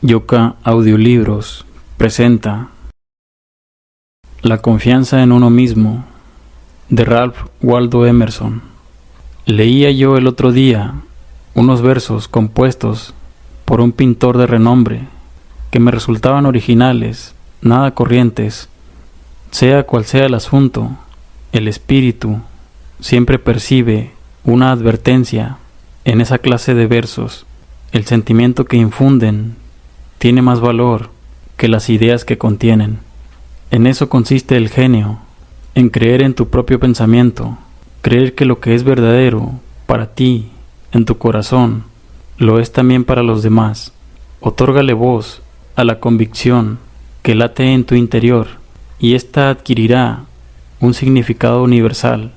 Yoka Audiolibros presenta La confianza en uno mismo, de Ralph Waldo Emerson. Leía yo el otro día unos versos compuestos por un pintor de renombre que me resultaban originales, nada corrientes. Sea cual sea el asunto, el espíritu siempre percibe una advertencia en esa clase de versos. El sentimiento que infunden tiene más valor que las ideas que contienen. En eso consiste el genio, en creer en tu propio pensamiento, creer que lo que es verdadero para ti, en tu corazón, lo es también para los demás. Otórgale voz a la convicción que late en tu interior, y ésta adquirirá un significado universal,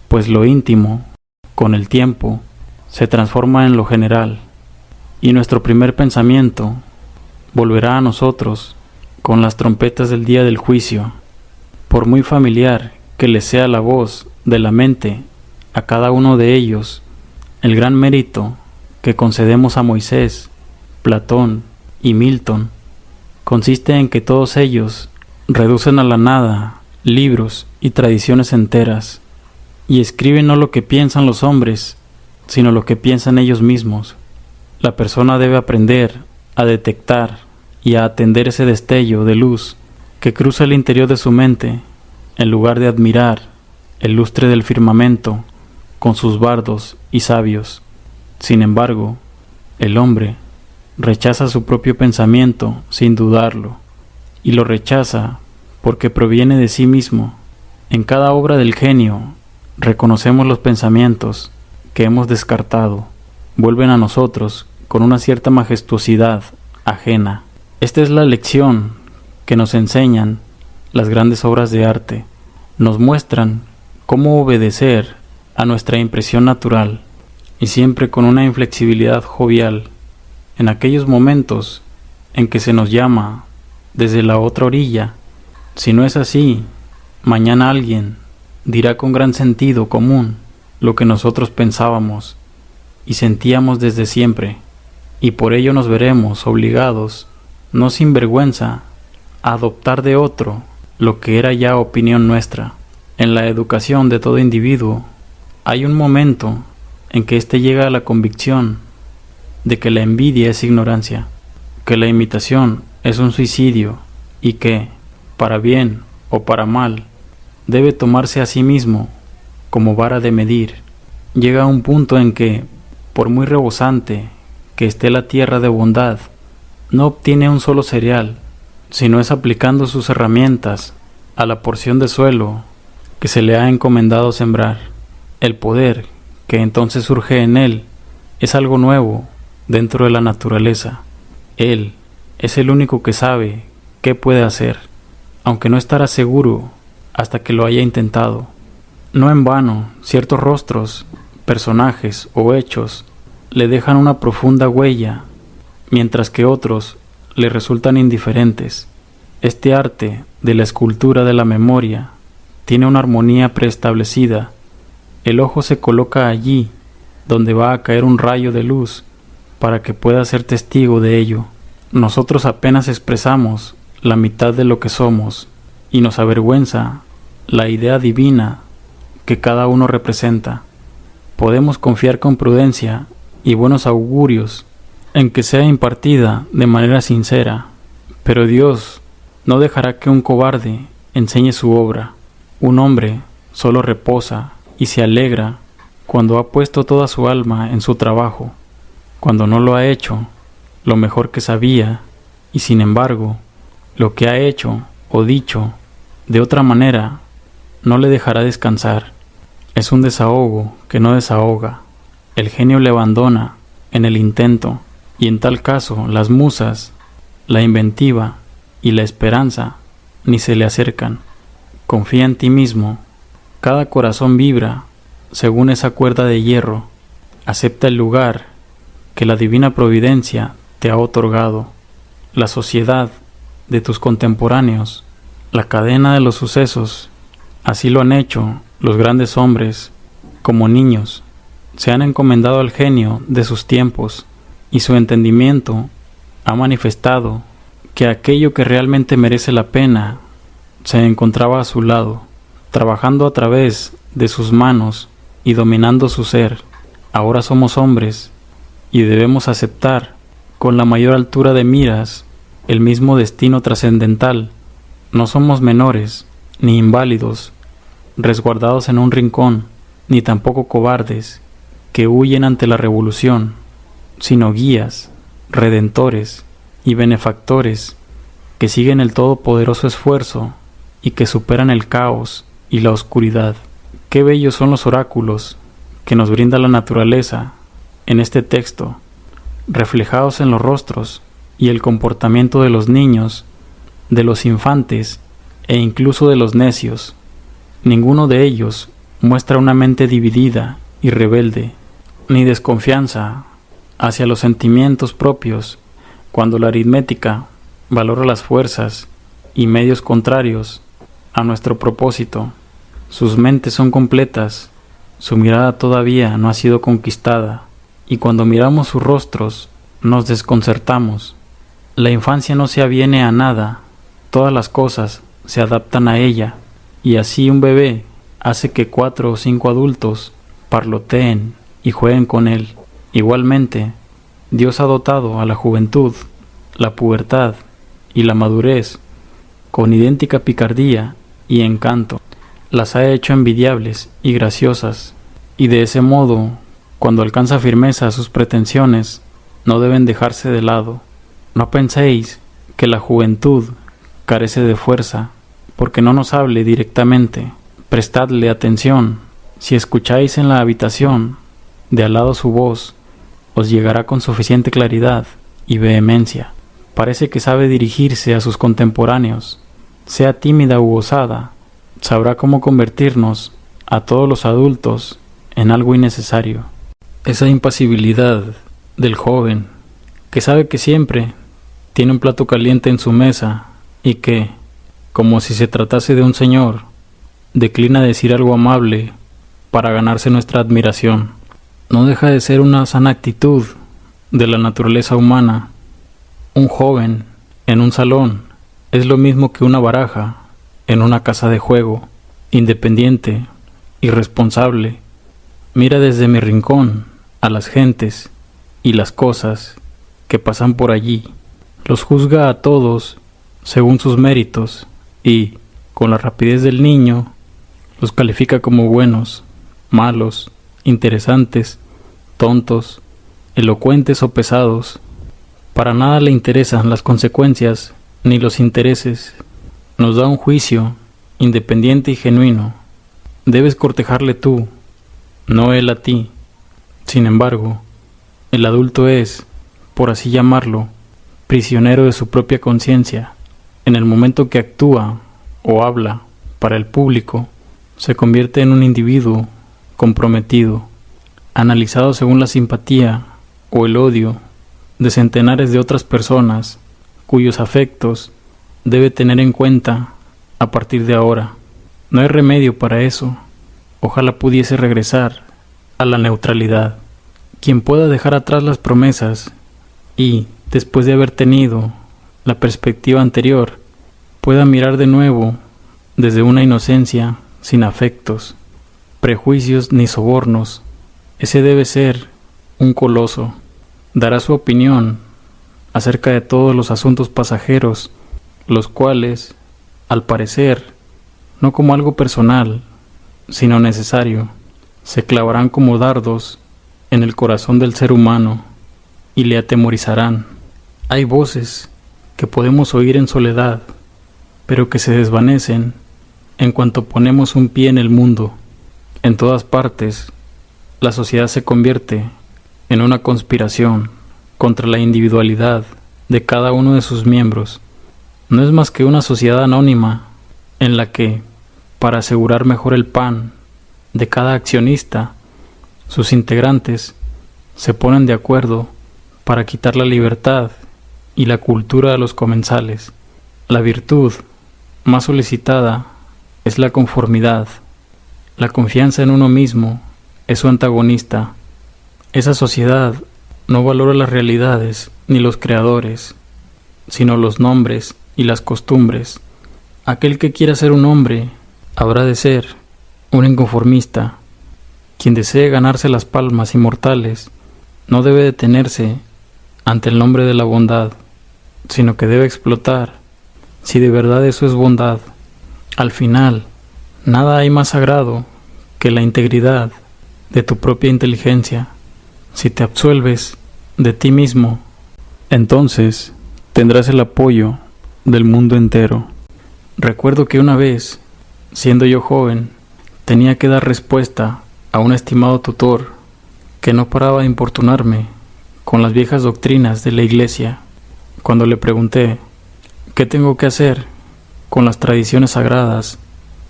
pues lo íntimo, con el tiempo, se transforma en lo general, y nuestro primer pensamiento volverá a nosotros con las trompetas del día del juicio. Por muy familiar que les sea la voz de la mente a cada uno de ellos, el gran mérito que concedemos a Moisés, Platón y Milton consiste en que todos ellos reducen a la nada libros y tradiciones enteras, y escriben no lo que piensan los hombres, sino lo que piensan ellos mismos. La persona debe aprender a detectar y a atender ese destello de luz que cruza el interior de su mente, en lugar de admirar el lustre del firmamento con sus bardos y sabios. Sin embargo, el hombre rechaza su propio pensamiento sin dudarlo, y lo rechaza porque proviene de sí mismo. En cada obra del genio reconocemos los pensamientos que hemos descartado, vuelven a nosotros con una cierta majestuosidad ajena. Esta es la lección que nos enseñan las grandes obras de arte. Nos muestran cómo obedecer a nuestra impresión natural, y siempre con una inflexibilidad jovial. En aquellos momentos en que se nos llama desde la otra orilla, si no es así, mañana alguien dirá con gran sentido común lo que nosotros pensábamos y sentíamos desde siempre. Y por ello nos veremos obligados, no sin vergüenza, a adoptar de otro lo que era ya opinión nuestra. En la educación de todo individuo hay un momento en que éste llega a la convicción de que la envidia es ignorancia, que la imitación es un suicidio, y que, para bien o para mal, debe tomarse a sí mismo como vara de medir. Llega a un punto en que, por muy rebosante que esté la tierra de bondad, no obtiene un solo cereal, sino es aplicando sus herramientas a la porción de suelo que se le ha encomendado sembrar. El poder que entonces surge en él es algo nuevo dentro de la naturaleza. Él es el único que sabe qué puede hacer, aunque no estará seguro hasta que lo haya intentado. No en vano, ciertos rostros, personajes o hechos le dejan una profunda huella, mientras que otros le resultan indiferentes. Este arte de la escultura de la memoria tiene una armonía preestablecida. El ojo se coloca allí donde va a caer un rayo de luz para que pueda ser testigo de ello. Nosotros apenas expresamos la mitad de lo que somos, y nos avergüenza la idea divina que cada uno representa. Podemos confiar con prudencia y buenos augurios en que sea impartida de manera sincera, pero Dios no dejará que un cobarde enseñe su obra. Un hombre solo reposa y se alegra cuando ha puesto toda su alma en su trabajo, cuando no lo ha hecho lo mejor que sabía, y sin embargo, lo que ha hecho o dicho de otra manera no le dejará descansar. Es un desahogo que no desahoga. El genio le abandona en el intento, y en tal caso las musas, la inventiva y la esperanza ni se le acercan. Confía en ti mismo. Cada corazón vibra según esa cuerda de hierro. Acepta el lugar que la divina providencia te ha otorgado. La sociedad de tus contemporáneos, la cadena de los sucesos, así lo han hecho los grandes hombres. Como niños, se han encomendado al genio de sus tiempos, y su entendimiento ha manifestado que aquello que realmente merece la pena se encontraba a su lado, trabajando a través de sus manos y dominando su ser. Ahora somos hombres y debemos aceptar con la mayor altura de miras el mismo destino trascendental. No somos menores ni inválidos, resguardados en un rincón, ni tampoco cobardes que huyen ante la revolución, sino guías, redentores y benefactores que siguen el todopoderoso esfuerzo y que superan el caos y la oscuridad. Qué bellos son los oráculos que nos brinda la naturaleza en este texto, reflejados en los rostros y el comportamiento de los niños, de los infantes e incluso de los necios. Ninguno de ellos muestra una mente dividida y rebelde, ni desconfianza hacia los sentimientos propios, cuando la aritmética valora las fuerzas y medios contrarios a nuestro propósito. Sus mentes son completas, su mirada todavía no ha sido conquistada, y cuando miramos sus rostros nos desconcertamos. La infancia no se aviene a nada, todas las cosas se adaptan a ella, y así un bebé hace que 4 o 5 adultos parloteen y jueguen con él. Igualmente, Dios ha dotado a la juventud, la pubertad y la madurez con idéntica picardía y encanto. Las ha hecho envidiables y graciosas, y de ese modo, cuando alcanza firmeza sus pretensiones, no deben dejarse de lado. No penséis que la juventud carece de fuerza, porque no nos hable directamente. Prestadle atención. Si escucháis en la habitación de al lado su voz, os llegará con suficiente claridad y vehemencia. Parece que sabe dirigirse a sus contemporáneos. Sea tímida u osada, sabrá cómo convertirnos a todos los adultos en algo innecesario. Esa impasibilidad del joven, que sabe que siempre tiene un plato caliente en su mesa y que, como si se tratase de un señor, declina decir algo amable para ganarse nuestra admiración, no deja de ser una sana actitud de la naturaleza humana. Un joven en un salón es lo mismo que una baraja en una casa de juego, independiente, irresponsable. Mira desde mi rincón a las gentes y las cosas que pasan por allí. Los juzga a todos según sus méritos y, con la rapidez del niño, los califica como buenos, malos, interesantes, tontos, elocuentes o pesados. Para nada le interesan las consecuencias ni los intereses. Nos da un juicio independiente y genuino. Debes cortejarle tú, no él a ti. Sin embargo, el adulto es, por así llamarlo, prisionero de su propia conciencia. En el momento que actúa o habla para el público, se convierte en un individuo comprometido, analizado según la simpatía o el odio de centenares de otras personas, cuyos afectos debe tener en cuenta a partir de ahora. No hay remedio para eso. Ojalá pudiese regresar a la neutralidad. Quien pueda dejar atrás las promesas y, después de haber tenido la perspectiva anterior, pueda mirar de nuevo desde una inocencia sin afectos, prejuicios ni sobornos, ese debe ser un coloso. Dará su opinión acerca de todos los asuntos pasajeros, los cuales, al parecer, no como algo personal, sino necesario, se clavarán como dardos en el corazón del ser humano y le atemorizarán. Hay voces que podemos oír en soledad, pero que se desvanecen en cuanto ponemos un pie en el mundo. En todas partes, la sociedad se convierte en una conspiración contra la individualidad de cada uno de sus miembros. No es más que una sociedad anónima en la que, para asegurar mejor el pan de cada accionista, sus integrantes se ponen de acuerdo para quitar la libertad y la cultura a los comensales. La virtud más solicitada es la conformidad. La confianza en uno mismo es su antagonista. Esa sociedad no valora las realidades ni los creadores, sino los nombres y las costumbres. Aquel que quiera ser un hombre habrá de ser un inconformista. Quien desee ganarse las palmas inmortales no debe detenerse ante el nombre de la bondad, sino que debe explotar, si de verdad eso es bondad. Al final, nada hay más sagrado que la integridad de tu propia inteligencia. Si te absuelves de ti mismo, entonces tendrás el apoyo del mundo entero. Recuerdo que una vez, siendo yo joven, tenía que dar respuesta a un estimado tutor que no paraba de importunarme con las viejas doctrinas de la iglesia. Cuando le pregunté, ¿qué tengo que hacer con las tradiciones sagradas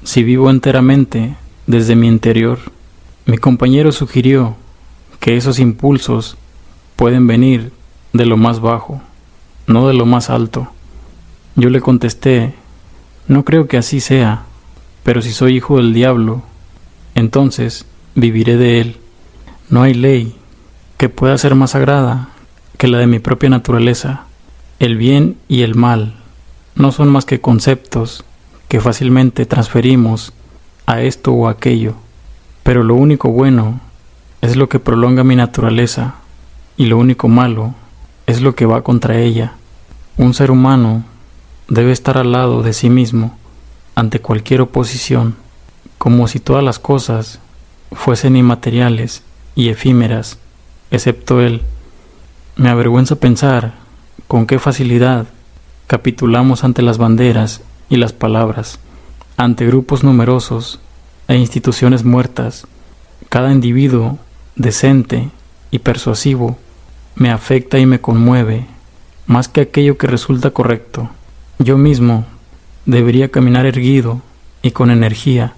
si vivo enteramente desde mi interior? Mi compañero sugirió que esos impulsos pueden venir de lo más bajo, no de lo más alto. Yo le contesté, no creo que así sea, pero si soy hijo del diablo, entonces viviré de él. No hay ley que pueda ser más sagrada que la de mi propia naturaleza. El bien y el mal no son más que conceptos que fácilmente transferimos a esto o aquello, pero lo único bueno es lo que prolonga mi naturaleza y lo único malo es lo que va contra ella. Un ser humano debe estar al lado de sí mismo ante cualquier oposición, como si todas las cosas fuesen inmateriales y efímeras, excepto él. Me avergüenza pensar con qué facilidad capitulamos ante las banderas y las palabras, ante grupos numerosos e instituciones muertas. Cada individuo decente y persuasivo me afecta y me conmueve más que aquello que resulta correcto. Yo mismo debería caminar erguido y con energía,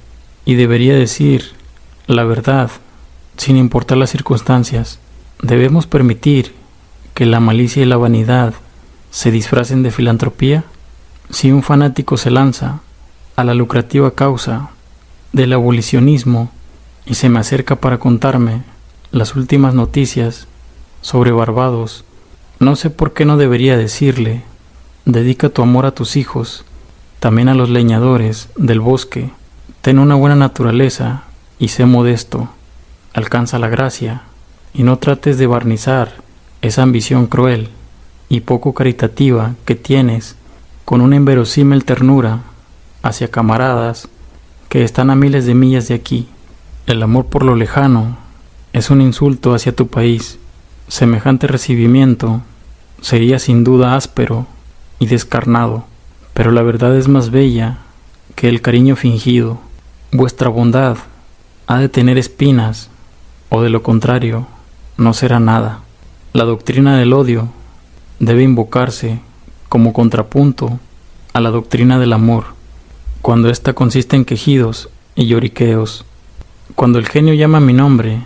y debería decir la verdad sin importar las circunstancias. ¿Debemos permitir que la malicia y la vanidad se disfracen de filantropía? Si un fanático se lanza a la lucrativa causa del abolicionismo y se me acerca para contarme las últimas noticias sobre Barbados, no sé por qué no debería decirle, dedica tu amor a tus hijos, también a los leñadores del bosque, ten una buena naturaleza y sé modesto, alcanza la gracia y no trates de barnizar esa ambición cruel y poco caritativa que tienes con una inverosímil ternura hacia camaradas que están a miles de millas de aquí. El amor por lo lejano es un insulto hacia tu país. Semejante recibimiento sería sin duda áspero y descarnado, pero la verdad es más bella que el cariño fingido. Vuestra bondad ha de tener espinas, o de lo contrario, no será nada. La doctrina del odio debe invocarse como contrapunto a la doctrina del amor, cuando ésta consiste en quejidos y lloriqueos. Cuando el genio llama mi nombre,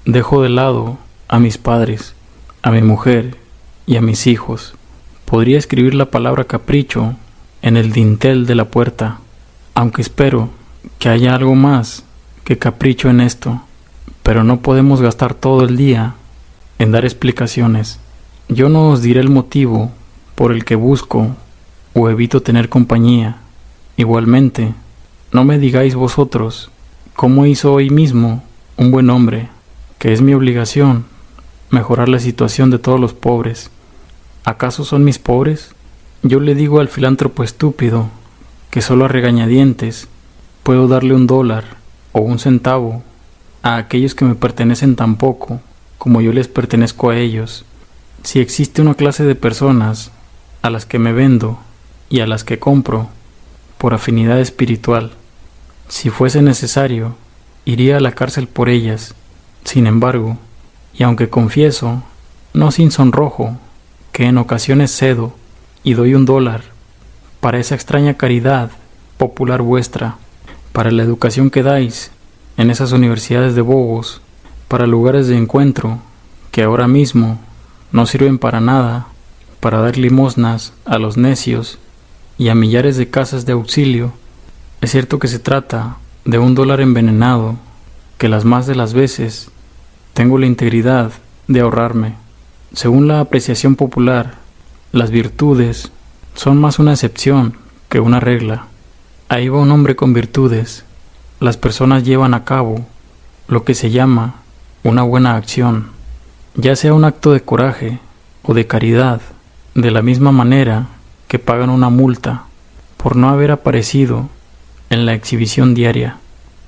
dejo de lado a mis padres, a mi mujer y a mis hijos. Podría escribir la palabra capricho en el dintel de la puerta, aunque espero que haya algo más que capricho en esto, pero no podemos gastar todo el día en dar explicaciones. Yo no os diré el motivo por el que busco o evito tener compañía. Igualmente, no me digáis vosotros cómo hizo hoy mismo un buen hombre, que es mi obligación mejorar la situación de todos los pobres. ¿Acaso son mis pobres? Yo le digo al filántropo estúpido que solo a regañadientes puedo darle $1 o 1 centavo a aquellos que me pertenecen tan poco como yo les pertenezco a ellos. Si existe una clase de personas a las que me vendo y a las que compro por afinidad espiritual, si fuese necesario, iría a la cárcel por ellas. Sin embargo, y aunque confieso, no sin sonrojo, que en ocasiones cedo y doy $1 para esa extraña caridad popular vuestra, para la educación que dais en esas universidades de bobos, para lugares de encuentro que ahora mismo no sirven para nada, para dar limosnas a los necios y a millares de casas de auxilio. Es cierto que se trata de $1 envenenado, que las más de las veces tengo la integridad de ahorrarme. Según la apreciación popular, las virtudes son más una excepción que una regla. Ahí va un hombre con virtudes. Las personas llevan a cabo lo que se llama una buena acción, ya sea un acto de coraje o de caridad, de la misma manera que pagan una multa por no haber aparecido en la exhibición diaria.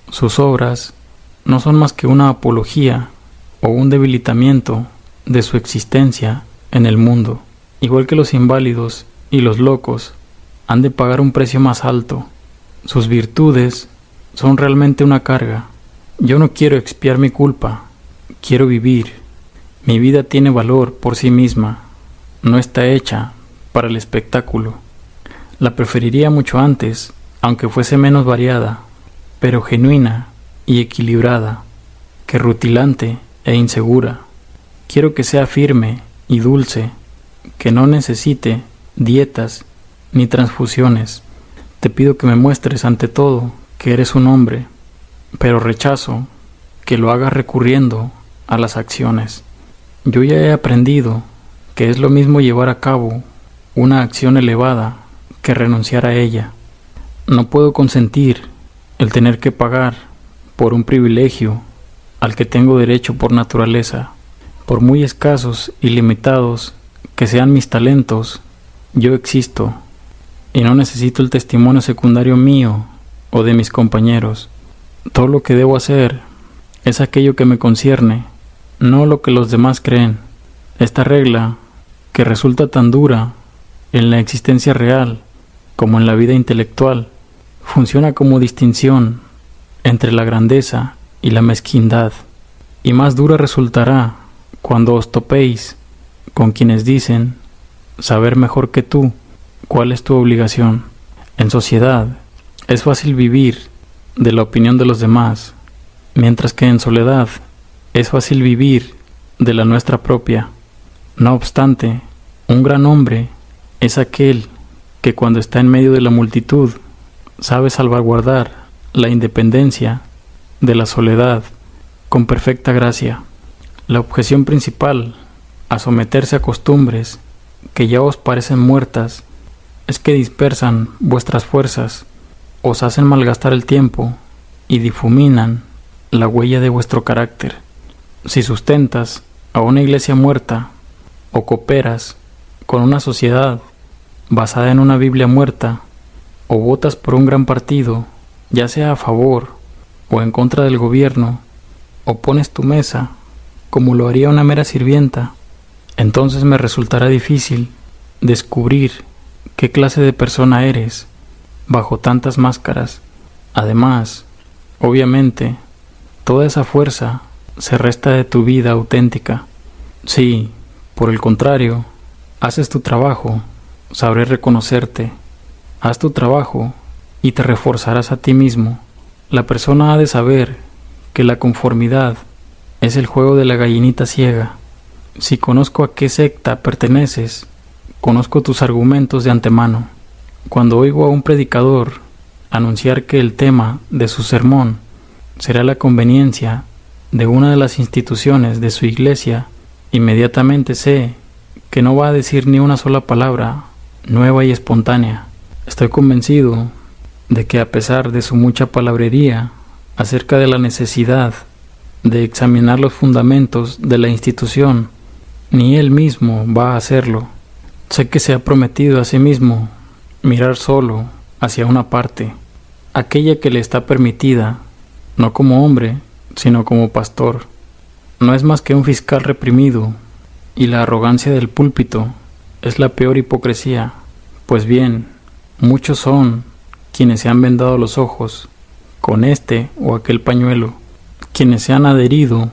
Sus obras no son más que una apología o un debilitamiento de su existencia en el mundo. Igual que los inválidos y los locos han de pagar un precio más alto. Sus virtudes son realmente una carga. Yo no quiero expiar mi culpa, quiero vivir. Mi vida tiene valor por sí misma, no está hecha para el espectáculo. La preferiría mucho antes, aunque fuese menos variada, pero genuina y equilibrada, que rutilante e insegura. Quiero que sea firme y dulce, que no necesite dietas ni transfusiones. Te pido que me muestres ante todo que eres un hombre, pero rechazo que lo hagas recurriendo a las acciones. Yo ya he aprendido que es lo mismo llevar a cabo una acción elevada que renunciar a ella. No puedo consentir el tener que pagar por un privilegio al que tengo derecho por naturaleza. Por muy escasos y limitados que sean mis talentos, yo existo y no necesito el testimonio secundario mío o de mis compañeros. Todo lo que debo hacer es aquello que me concierne, no lo que los demás creen. Esta regla, que resulta tan dura en la existencia real como en la vida intelectual, funciona como distinción entre la grandeza y la mezquindad, y más dura resultará cuando os topéis con quienes dicen saber mejor que tú cuál es tu obligación. En sociedad es fácil vivir de la opinión de los demás, mientras que en soledad es fácil vivir de la nuestra propia. No obstante, un gran hombre es aquel que cuando está en medio de la multitud sabe salvaguardar la independencia de la soledad con perfecta gracia. La objeción principal a someterse a costumbres que ya os parecen muertas es que dispersan vuestras fuerzas, os hacen malgastar el tiempo y difuminan la huella de vuestro carácter. Si sustentas a una iglesia muerta o cooperas con una sociedad basada en una Biblia muerta, o votas por un gran partido, ya sea a favor o en contra del gobierno, o pones tu mesa como lo haría una mera sirvienta, entonces me resultará difícil descubrir qué clase de persona eres bajo tantas máscaras. Además, obviamente, toda esa fuerza se resta de tu vida auténtica. Si, por el contrario, haces tu trabajo, sabré reconocerte. Haz tu trabajo y te reforzarás a ti mismo. La persona ha de saber que la conformidad es el juego de la gallinita ciega. Si conozco a qué secta perteneces, conozco tus argumentos de antemano. Cuando oigo a un predicador anunciar que el tema de su sermón será la conveniencia de una de las instituciones de su iglesia, inmediatamente sé que no va a decir ni una sola palabra nueva y espontánea. Estoy convencido de que a pesar de su mucha palabrería acerca de la necesidad de examinar los fundamentos de la institución, ni él mismo va a hacerlo. Sé que se ha prometido a sí mismo mirar solo hacia una parte, aquella que le está permitida, no como hombre, sino como pastor. No es más que un fiscal reprimido, y la arrogancia del púlpito es la peor hipocresía. Pues bien, muchos son quienes se han vendado los ojos con este o aquel pañuelo, quienes se han adherido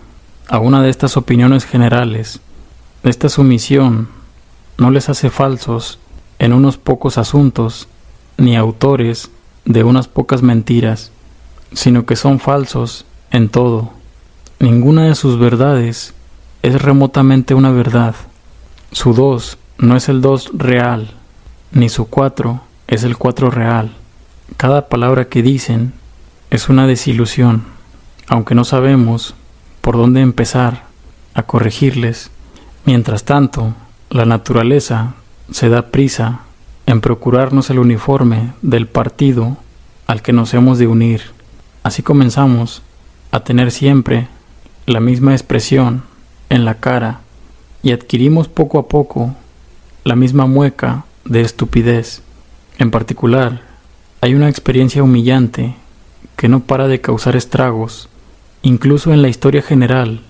a una de estas opiniones generales. Esta sumisión no les hace falsos en unos pocos asuntos, ni autores de unas pocas mentiras, sino que son falsos en todo. Ninguna de sus verdades es remotamente una verdad. Su 2 no es el 2 real, ni su 4 es el 4 real. Cada palabra que dicen es una desilusión, aunque no sabemos por dónde empezar a corregirles. Mientras tanto, la naturaleza se da prisa en procurarnos el uniforme del partido al que nos hemos de unir. Así comenzamos a tener siempre la misma expresión en la cara y adquirimos poco a poco la misma mueca de estupidez. En particular, hay una experiencia humillante que no para de causar estragos, incluso en la historia general.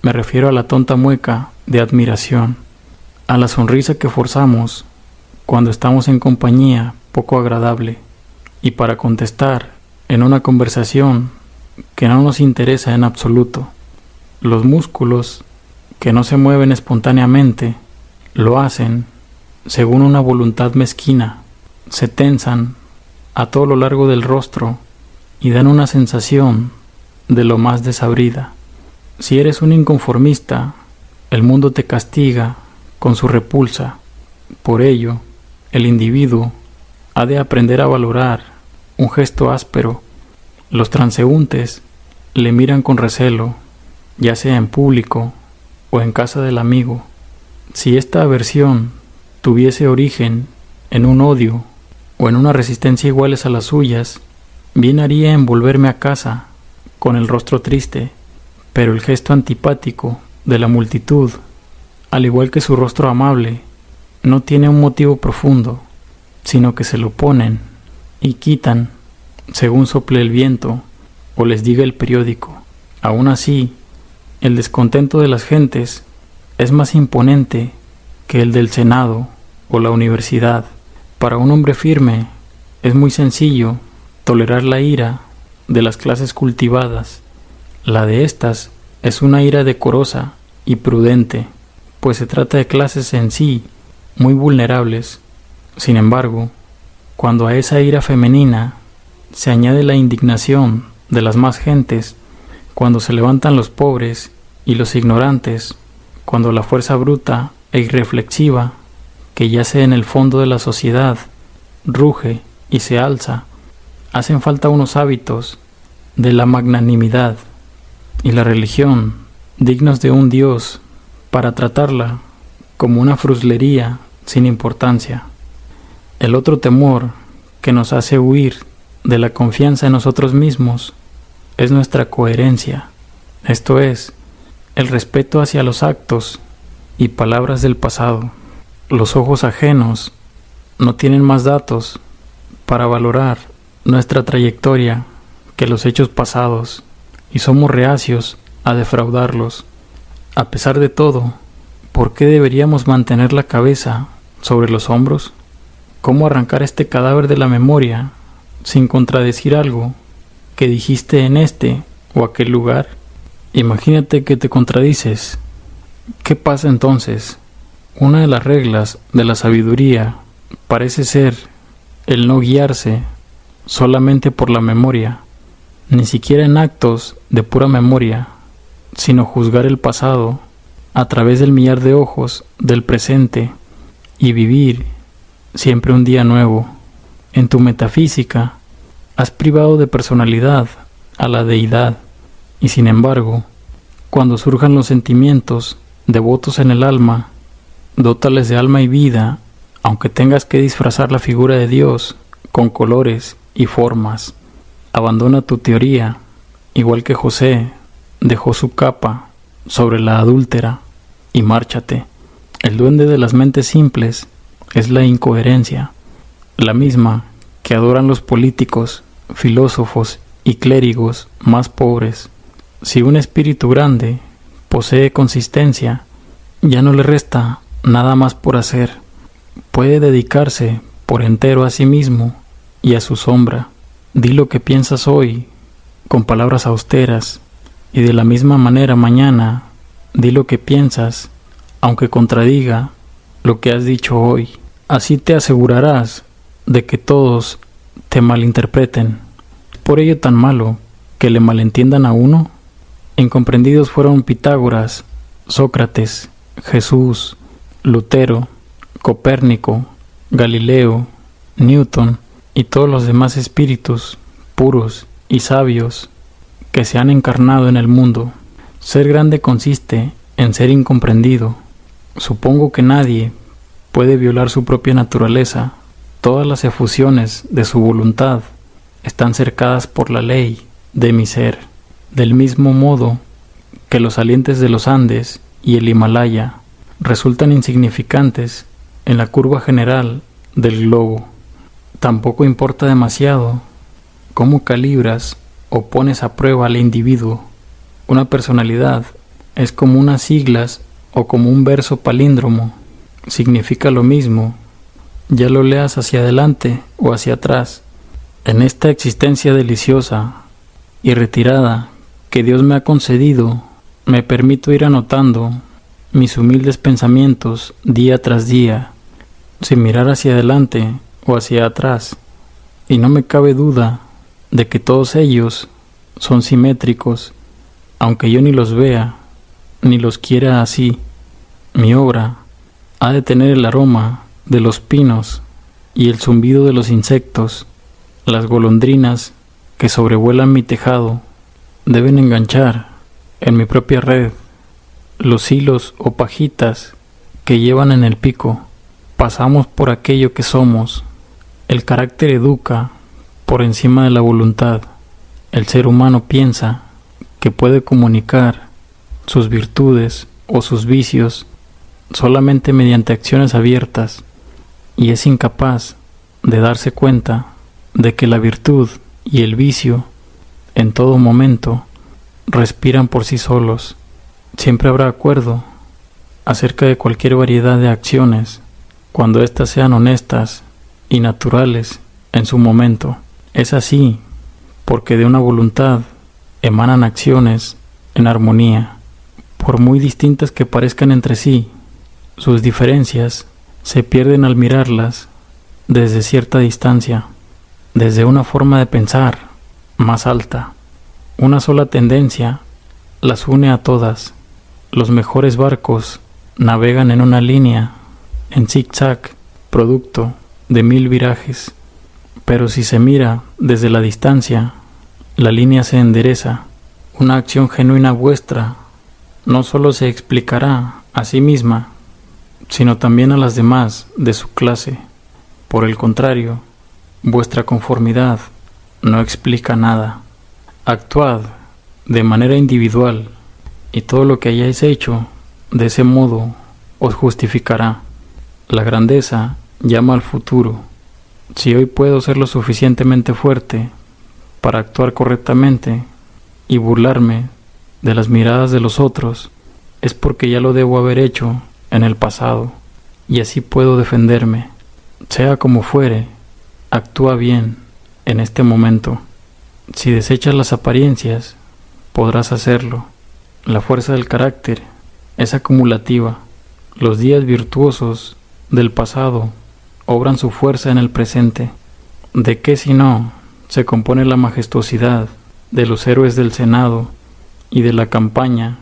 Me refiero a la tonta mueca de admiración, a la sonrisa que forzamos cuando estamos en compañía poco agradable y para contestar en una conversación que no nos interesa en absoluto. Los músculos que no se mueven espontáneamente lo hacen según una voluntad mezquina, se tensan a todo lo largo del rostro y dan una sensación de lo más desabrida. Si eres un inconformista, el mundo te castiga con su repulsa. Por ello, el individuo ha de aprender a valorar un gesto áspero. Los transeúntes le miran con recelo, ya sea en público o en casa del amigo. Si esta aversión tuviese origen en un odio o en una resistencia iguales a las suyas, bien haría en volverme a casa con el rostro triste, pero el gesto antipático de la multitud, al igual que su rostro amable, no tiene un motivo profundo, sino que se lo ponen y quitan según sople el viento o les diga el periódico. Aún así, el descontento de las gentes es más imponente que el del Senado o la universidad. Para un hombre firme es muy sencillo tolerar la ira de las clases cultivadas. La de estas es una ira decorosa y prudente, pues se trata de clases en sí muy vulnerables. Sin embargo, cuando a esa ira femenina se añade la indignación de las más gentes, cuando se levantan los pobres y los ignorantes, cuando la fuerza bruta e irreflexiva que yace en el fondo de la sociedad ruge y se alza, hacen falta unos hábitos de la magnanimidad y la religión dignos de un Dios para tratarla como una fruslería sin importancia. El otro temor que nos hace huir de la confianza en nosotros mismos es nuestra coherencia, esto es, el respeto hacia los actos y palabras del pasado. Los ojos ajenos no tienen más datos para valorar nuestra trayectoria que los hechos pasados, y somos reacios a defraudarlos. A pesar de todo, ¿por qué deberíamos mantener la cabeza sobre los hombros? ¿Cómo arrancar este cadáver de la memoria sin contradecir algo que dijiste en este o aquel lugar? Imagínate que te contradices. ¿Qué pasa entonces? Una de las reglas de la sabiduría parece ser el no guiarse solamente por la memoria, ni siquiera en actos de pura memoria, sino juzgar el pasado a través del millar de ojos del presente y vivir siempre un día nuevo. En tu metafísica has privado de personalidad a la deidad, y sin embargo, cuando surjan los sentimientos devotos en el alma, dótales de alma y vida, aunque tengas que disfrazar la figura de Dios con colores y formas. Abandona tu teoría, igual que José dejó su capa sobre la adúltera, y márchate. El duende de las mentes simples es la incoherencia, la misma que adoran los políticos, filósofos y clérigos más pobres. Si un espíritu grande posee consistencia, ya no le resta nada más por hacer. Puede dedicarse por entero a sí mismo y a su sombra. Di lo que piensas hoy con palabras austeras, y de la misma manera mañana di lo que piensas, aunque contradiga lo que has dicho hoy. Así te asegurarás de que todos te malinterpreten. ¿Es por ello tan malo que le malentiendan a uno? Incomprendidos fueron Pitágoras, Sócrates, Jesús, Lutero, Copérnico, Galileo, Newton y todos los demás espíritus puros y sabios que se han encarnado en el mundo. Ser grande consiste en ser incomprendido. Supongo que nadie puede violar su propia naturaleza. Todas las efusiones de su voluntad están cercadas por la ley de mi ser, del mismo modo que los salientes de los Andes y el Himalaya resultan insignificantes en la curva general del globo. Tampoco importa demasiado cómo calibras o pones a prueba al individuo. Una personalidad es como unas siglas o como un verso palíndromo. Significa lo mismo, ya lo leas hacia adelante o hacia atrás. En esta existencia deliciosa y retirada que Dios me ha concedido, me permito ir anotando mis humildes pensamientos día tras día, sin mirar hacia adelante o hacia atrás, y no me cabe duda de que todos ellos son simétricos, aunque yo ni los vea, ni los quiera así. Mi obra ha de tener el aroma de los pinos y el zumbido de los insectos. Las golondrinas que sobrevuelan mi tejado deben enganchar en mi propia red los hilos o pajitas que llevan en el pico. Pasamos por aquello que somos. El carácter educa por encima de la voluntad. El ser humano piensa que puede comunicar sus virtudes o sus vicios solamente mediante acciones abiertas, y es incapaz de darse cuenta de que la virtud y el vicio en todo momento respiran por sí solos. Siempre habrá acuerdo acerca de cualquier variedad de acciones cuando éstas sean honestas y naturales en su momento. Es así porque de una voluntad emanan acciones en armonía, por muy distintas que parezcan entre sí. Sus diferencias se pierden al mirarlas desde cierta distancia, desde una forma de pensar más alta. Una sola tendencia las une a todas. Los mejores barcos navegan en una línea, en zigzag, producto de 1000 virajes. Pero si se mira desde la distancia, la línea se endereza. Una acción genuina vuestra no solo se explicará a sí misma, sino también a las demás de su clase. Por el contrario, vuestra conformidad no explica nada. Actuad de manera individual, y todo lo que hayáis hecho de ese modo os justificará. La grandeza llama al futuro. Si hoy puedo ser lo suficientemente fuerte para actuar correctamente y burlarme de las miradas de los otros, es porque ya lo debo haber hecho en el pasado, y así puedo defenderme. Sea como fuere, actúa bien en este momento. Si desechas las apariencias, podrás hacerlo. La fuerza del carácter es acumulativa. Los días virtuosos del pasado obran su fuerza en el presente. ¿De qué si no se compone la majestuosidad de los héroes del Senado y de la campaña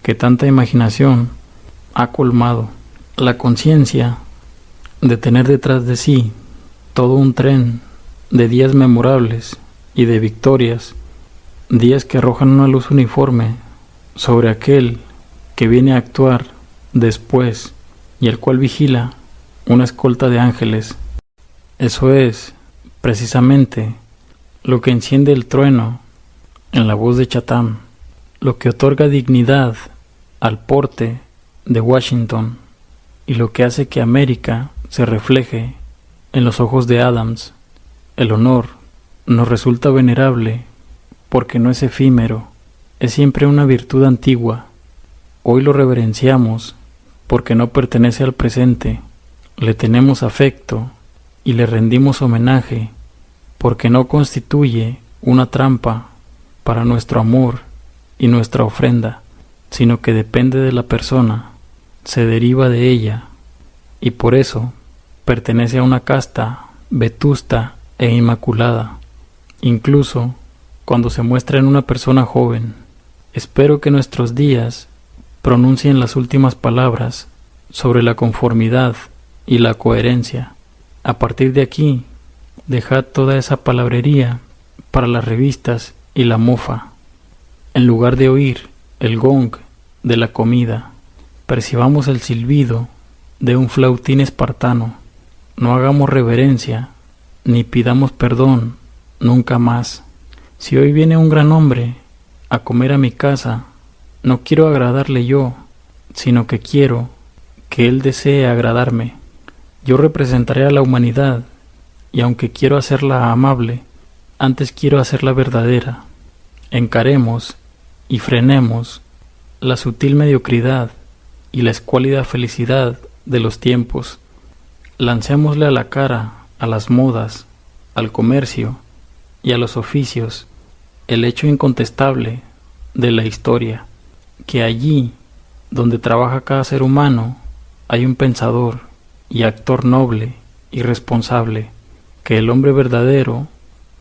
que tanta imaginación ha colmado? La conciencia de tener detrás de sí todo un tren de días memorables y de victorias, días que arrojan una luz uniforme sobre aquel que viene a actuar después y el cual vigila una escolta de ángeles. Eso es precisamente lo que enciende el trueno en la voz de Chatham, lo que otorga dignidad al porte de Washington y lo que hace que América se refleje en los ojos de Adams. El honor nos resulta venerable porque no es efímero, es siempre una virtud antigua. Hoy lo reverenciamos porque no pertenece al presente, le tenemos afecto y le rendimos homenaje porque no constituye una trampa para nuestro amor y nuestra ofrenda, sino que depende de la persona, se deriva de ella, y por eso pertenece a una casta vetusta e inmaculada, incluso cuando se muestra en una persona joven. Espero que nuestros días pronuncien las últimas palabras sobre la conformidad y la coherencia. A partir de aquí, dejad toda esa palabrería para las revistas y la mofa, en lugar de oír el gong de la comida. percibamos el silbido de un flautín espartano. No hagamos reverencia, ni pidamos perdón, nunca más. Si hoy viene un gran hombre a comer a mi casa, no quiero agradarle yo, sino que quiero que él desee agradarme. Yo representaré a la humanidad, y aunque quiero hacerla amable, antes quiero hacerla verdadera. Encaremos y frenemos la sutil mediocridad y la escuálida felicidad de los tiempos. Lancémosle a la cara, a las modas, al comercio y a los oficios el hecho incontestable de la historia, que allí donde trabaja cada ser humano hay un pensador y actor noble y responsable, que el hombre verdadero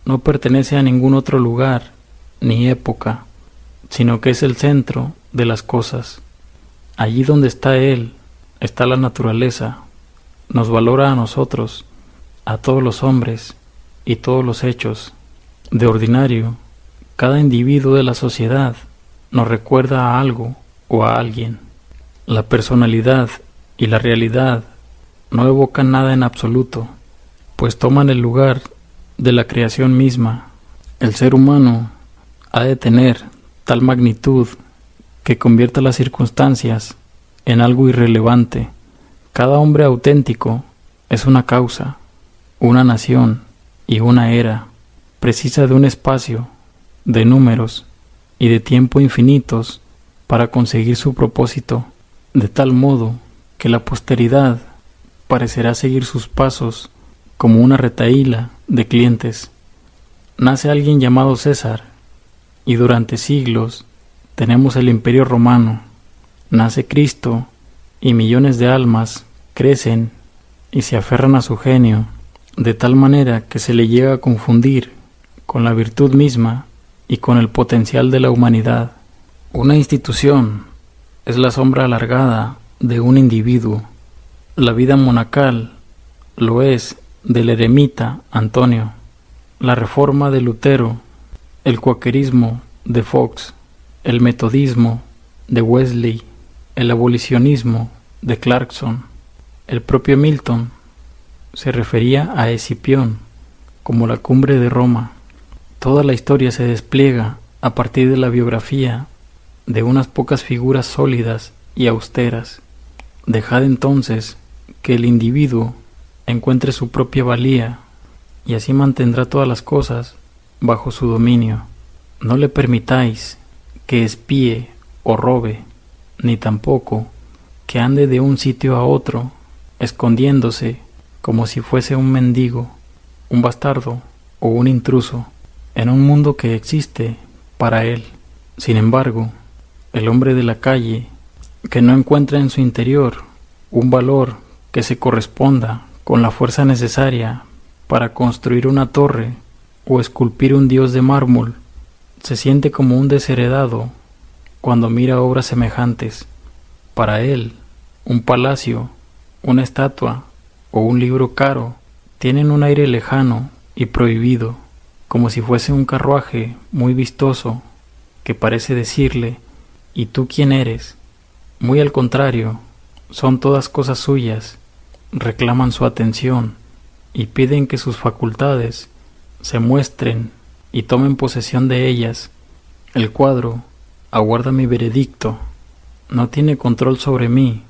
no pertenece a ningún otro lugar ni época, sino que es el centro de las cosas. Allí donde está él, está la naturaleza, nos valora a nosotros, a todos los hombres y todos los hechos. De ordinario, cada individuo de la sociedad nos recuerda a algo o a alguien. La personalidad y la realidad no evocan nada en absoluto, pues toman el lugar de la creación misma. El ser humano ha de tener tal magnitud que convierta las circunstancias en algo irrelevante. Cada hombre auténtico es una causa, una nación y una era. Precisa de un espacio, de números y de tiempo infinitos para conseguir su propósito, de tal modo que la posteridad parecerá seguir sus pasos como una retahíla de clientes. Nace alguien llamado César, y durante siglos tenemos el Imperio Romano. Nace Cristo, y millones de almas crecen y se aferran a su genio, de tal manera que se le llega a confundir con la virtud misma y con el potencial de la humanidad. Una institución es la sombra alargada de un individuo. La vida monacal lo es del eremita Antonio, la reforma de Lutero, el cuaquerismo de Fox, el metodismo de Wesley, el abolicionismo de Clarkson. El propio Milton se refería a Escipión como la cumbre de Roma. Toda la historia se despliega a partir de la biografía de unas pocas figuras sólidas y austeras. Dejad entonces que el individuo encuentre su propia valía, y así mantendrá todas las cosas bajo su dominio. No le permitáis que espíe o robe, ni tampoco que ande de un sitio a otro, escondiéndose como si fuese un mendigo, un bastardo o un intruso, en un mundo que existe para él. Sin embargo, el hombre de la calle, que no encuentra en su interior un valor que se corresponda con la fuerza necesaria para construir una torre o esculpir un dios de mármol, se siente como un desheredado cuando mira obras semejantes. Para él, un palacio, una estatua o un libro caro tienen un aire lejano y prohibido, como si fuese un carruaje muy vistoso que parece decirle: ¿y tú quién eres? Muy al contrario, son todas cosas suyas, reclaman su atención y piden que sus facultades se muestren y tomen posesión de ellas. El cuadro aguarda mi veredicto, no tiene control sobre mí,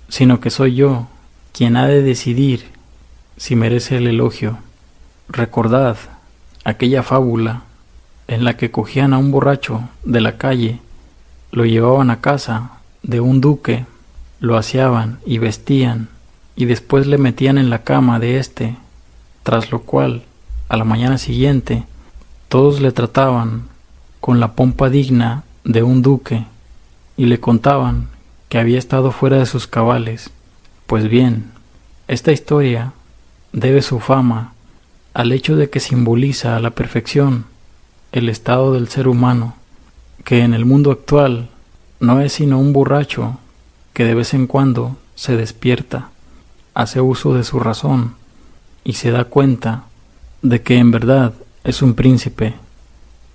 sino que soy yo quien ha de decidir si merece el elogio. Recordad aquella fábula en la que cogían a un borracho de la calle, lo llevaban a casa de un duque, lo aseaban y vestían, y después le metían en la cama de éste, tras lo cual, a la mañana siguiente, todos le trataban con la pompa digna de un duque, y le contaban que había estado fuera de sus cabales. Pues bien, esta historia debe su fama al hecho de que simboliza a la perfección el estado del ser humano, que en el mundo actual no es sino un borracho que de vez en cuando se despierta, hace uso de su razón y se da cuenta de que en verdad es un príncipe.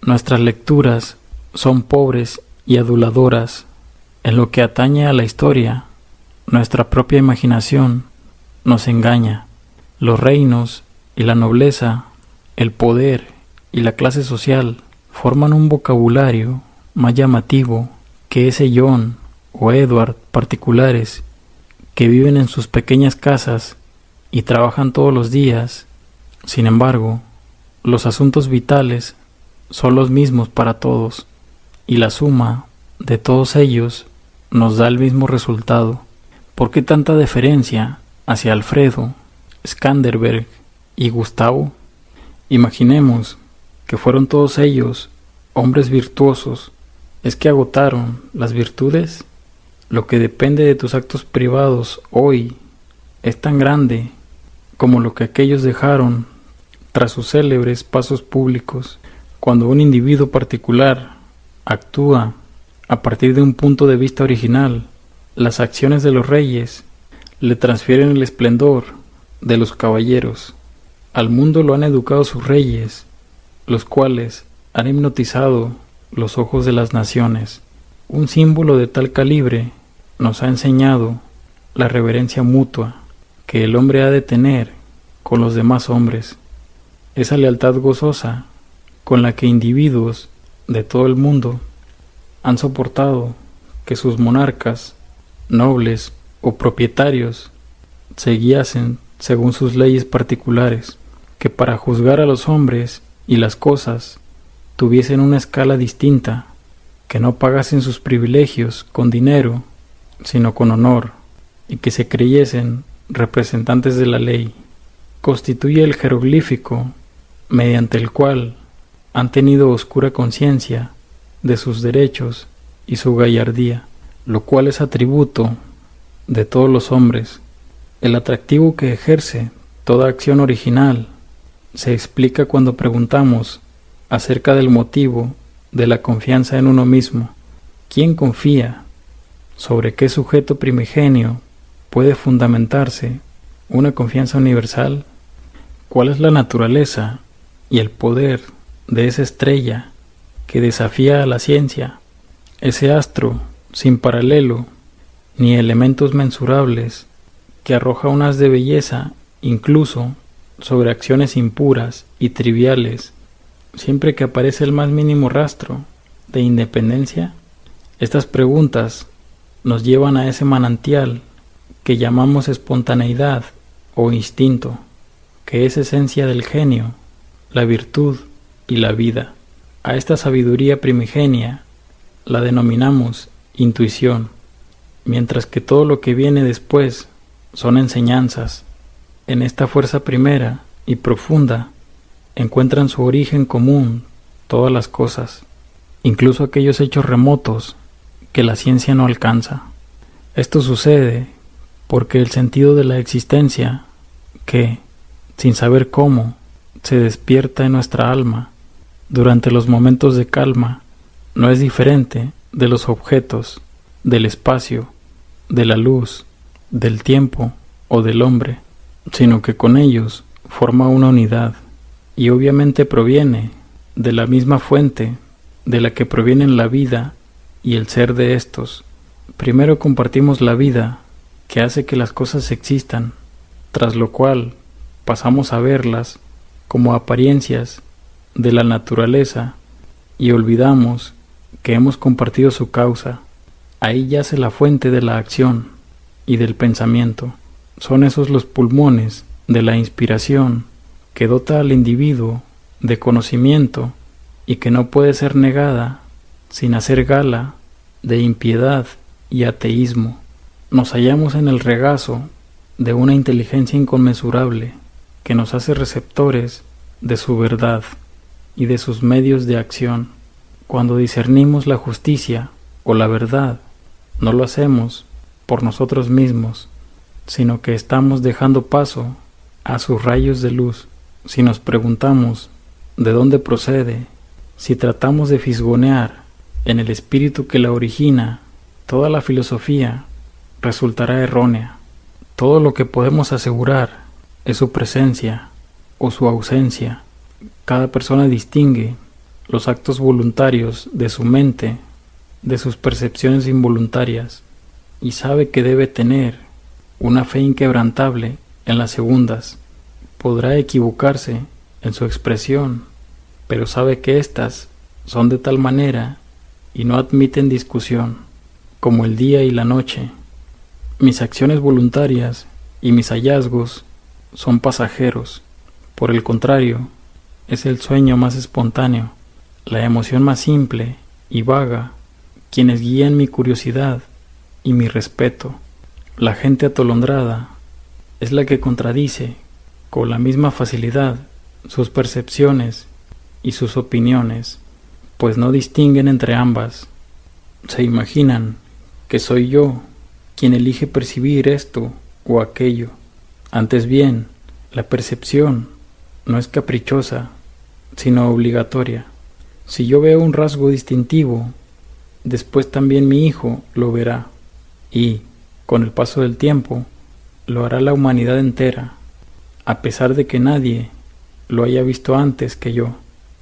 Nuestras lecturas son pobres y aduladoras en lo que atañe a la historia nuestra propia imaginación nos engaña. Los reinos y la nobleza, el poder y la clase social forman un vocabulario más llamativo que ese John o Edward particulares que viven en sus pequeñas casas y trabajan todos los días. Sin embargo, los asuntos vitales son los mismos para todos, y la suma de todos ellos nos da el mismo resultado. ¿Por qué tanta deferencia hacia Alfredo, Skanderbeg y Gustavo? Imaginemos que fueron todos ellos hombres virtuosos. ¿Es que agotaron las virtudes? Lo que depende de tus actos privados hoy es tan grande como lo que aquellos dejaron tras sus célebres pasos públicos. Cuando un individuo particular actúa a partir de un punto de vista original, las acciones de los reyes le transfieren el esplendor de los caballeros. Al mundo lo han educado sus reyes, los cuales han hipnotizado los ojos de las naciones. Un símbolo de tal calibre nos ha enseñado la reverencia mutua que el hombre ha de tener con los demás hombres, esa lealtad gozosa con la que individuos de todo el mundo han soportado que sus monarcas, nobles o propietarios se guiasen según sus leyes particulares, que para juzgar a los hombres y las cosas tuviesen una escala distinta, que no pagasen sus privilegios con dinero, sino con honor, y que se creyesen representantes de la ley. Constituye el jeroglífico mediante el cual han tenido oscura conciencia de sus derechos y su gallardía, lo cual es atributo de todos los hombres. El atractivo que ejerce toda acción original se explica cuando preguntamos acerca del motivo de la confianza en uno mismo. ¿Quién confía? ¿Sobre qué sujeto primigenio puede fundamentarse una confianza universal? ¿Cuál es la naturaleza y el poder de esa estrella que desafía a la ciencia, ese astro sin paralelo ni elementos mensurables que arroja un haz de belleza incluso sobre acciones impuras y triviales siempre que aparece el más mínimo rastro de independencia? Estas preguntas nos llevan a ese manantial que llamamos espontaneidad o instinto, que es esencia del genio, la virtud y la vida. A esta sabiduría primigenia la denominamos intuición, mientras que todo lo que viene después son enseñanzas. En esta fuerza primera y profunda encuentran su origen común todas las cosas, incluso aquellos hechos remotos que la ciencia no alcanza. Esto sucede porque el sentido de la existencia, que, sin saber cómo, se despierta en nuestra alma durante los momentos de calma, no es diferente de los objetos, del espacio, de la luz, del tiempo o del hombre, sino que con ellos forma una unidad, y obviamente proviene de la misma fuente de la que provienen la vida y el ser de estos. Primero compartimos la vida que hace que las cosas existan, tras lo cual pasamos a verlas como apariencias de la naturaleza y olvidamos que hemos compartido su causa. Ahí yace la fuente de la acción y del pensamiento. Son esos los pulmones de la inspiración que dota al individuo de conocimiento y que no puede ser negada sin hacer gala de impiedad y ateísmo. Nos hallamos en el regazo de una inteligencia inconmensurable que nos hace receptores de su verdad y de sus medios de acción. Cuando discernimos la justicia o la verdad, no lo hacemos por nosotros mismos, sino que estamos dejando paso a sus rayos de luz. Si nos preguntamos de dónde procede, si tratamos de fisgonear en el espíritu que la origina, toda la filosofía resultará errónea. Todo lo que podemos asegurar es su presencia o su ausencia. Cada persona distingue los actos voluntarios de su mente de sus percepciones involuntarias. y sabe que debe tener una fe inquebrantable en las segundas. Podrá equivocarse en su expresión, pero sabe que éstas son de tal manera y no admiten discusión, como el día y la noche. Mis acciones voluntarias y mis hallazgos son pasajeros. Por el contrario, es el sueño más espontáneo, la emoción más simple y vaga, quienes guían mi curiosidad y mi respeto. La gente atolondrada es la que contradice con la misma facilidad sus percepciones y sus opiniones, pues no distinguen entre ambas. Se imaginan que soy yo quien elige percibir esto o aquello. Antes bien, la percepción no es caprichosa, sino obligatoria. Si yo veo un rasgo distintivo, después también mi hijo lo verá, y, con el paso del tiempo, lo hará la humanidad entera, a pesar de que nadie lo haya visto antes que yo.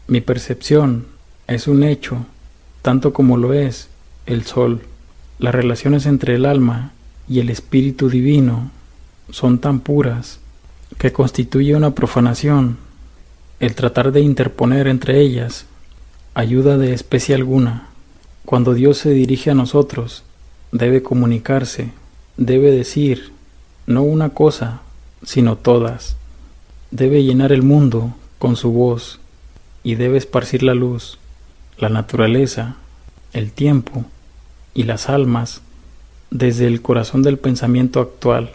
Mi percepción es un hecho, tanto como lo es el sol. Las relaciones entre el alma y el espíritu divino son tan puras que constituye una profanación el tratar de interponer entre ellas ayuda de especie alguna. Cuando Dios se dirige a nosotros, debe comunicarse, debe decir, no una cosa, sino todas. Debe llenar el mundo con su voz y debe esparcir la luz, la naturaleza, el tiempo y las almas desde el corazón del pensamiento actual,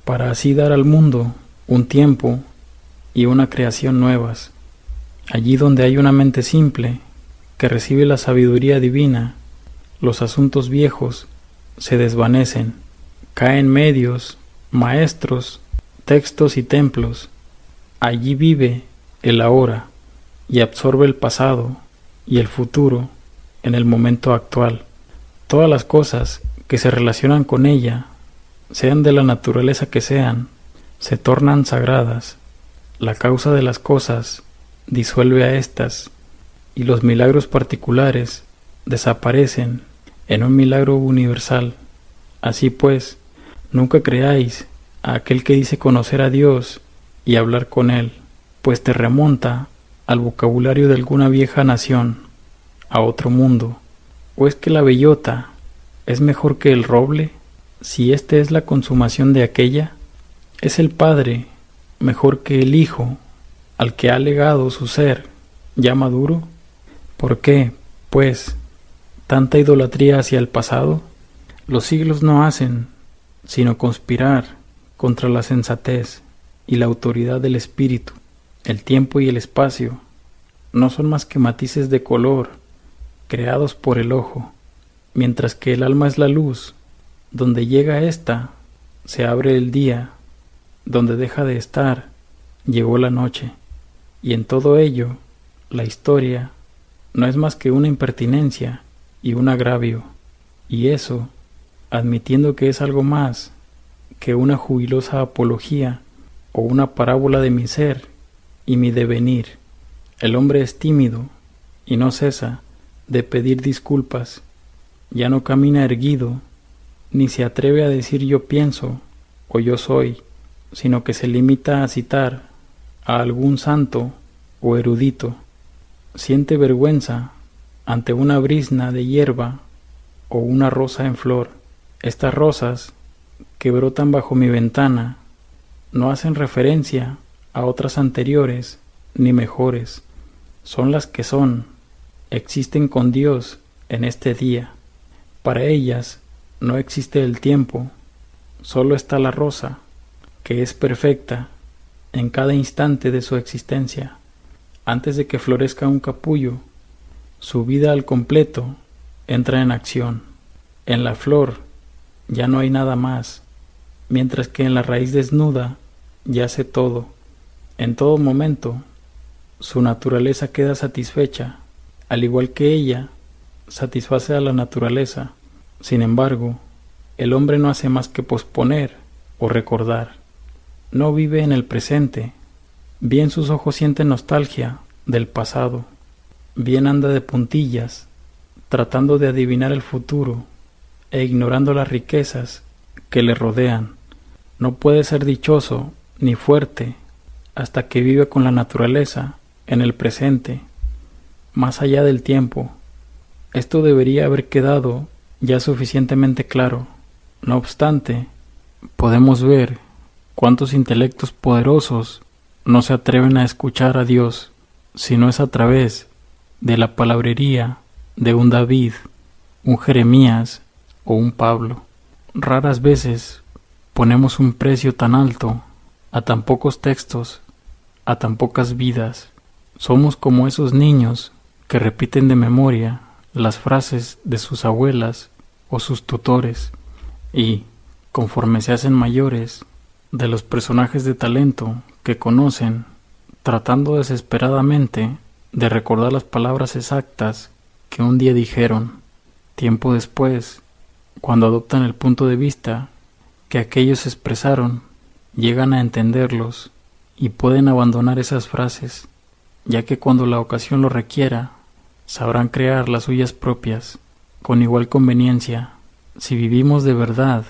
para así dar al mundo un tiempo y una creación nuevas. Allí donde hay una mente simple que recibe la sabiduría divina, los asuntos viejos se desvanecen, caen medios, maestros, textos y templos. Allí vive el ahora y absorbe el pasado y el futuro en el momento actual. Todas las cosas que se relacionan con ella, sean de la naturaleza que sean, se tornan sagradas. La causa de las cosas disuelve a éstas, y los milagros particulares desaparecen en un milagro universal. Así pues, nunca creáis a aquel que dice conocer a Dios y hablar con Él, pues te remonta al vocabulario de alguna vieja nación, a otro mundo. ¿O es que la bellota es mejor que el roble, si éste es la consumación de aquella? ¿Es el Padre mejor que el Hijo, al que ha legado su ser ya maduro? ¿Por qué, pues, tanta idolatría hacia el pasado? Los siglos no hacen sino conspirar contra la sensatez y la autoridad del espíritu. El tiempo y el espacio no son más que matices de color creados por el ojo, mientras que el alma es la luz. Donde llega ésta, se abre el día; donde deja de estar, llegó la noche. Y en todo ello, la historia no es más que una impertinencia y un agravio, y eso, admitiendo que es algo más que una jubilosa apología o una parábola de mi ser y mi devenir. El hombre es tímido y no cesa de pedir disculpas. Ya no camina erguido, ni se atreve a decir yo pienso o yo soy, sino que se limita a citar a algún santo o erudito. Siente vergüenza ante una brizna de hierba o una rosa en flor. Estas rosas que brotan bajo mi ventana no hacen referencia a otras anteriores ni mejores. Son las que son, existen con Dios en este día. Para ellas no existe el tiempo, solo está la rosa, que es perfecta en cada instante de su existencia. Antes de que florezca un capullo, su vida al completo entra en acción. En la flor ya no hay nada más, mientras que en la raíz desnuda yace todo. En todo momento, su naturaleza queda satisfecha, al igual que ella satisface a la naturaleza. Sin embargo, el hombre no hace más que posponer o recordar. No vive en el presente. Bien sus ojos sienten nostalgia del pasado. Bien anda de puntillas, tratando de adivinar el futuro, e ignorando las riquezas que le rodean. No puede ser dichoso ni fuerte hasta que vive con la naturaleza en el presente, más allá del tiempo. Esto debería haber quedado ya suficientemente claro. No obstante, podemos ver cuántos intelectos poderosos no se atreven a escuchar a Dios si no es a través de la palabrería de un David, un Jeremías o un Pablo. Raras veces ponemos un precio tan alto a tan pocos textos, a tan pocas vidas. Somos como esos niños que repiten de memoria las frases de sus abuelas o sus tutores y, conforme se hacen mayores, de los personajes de talento que conocen, tratando desesperadamente de recordar las palabras exactas que un día dijeron. Tiempo después, cuando adoptan el punto de vista que aquellos expresaron, llegan a entenderlos y pueden abandonar esas frases, ya que cuando la ocasión lo requiera, sabrán crear las suyas propias, con igual conveniencia. Si vivimos de verdad,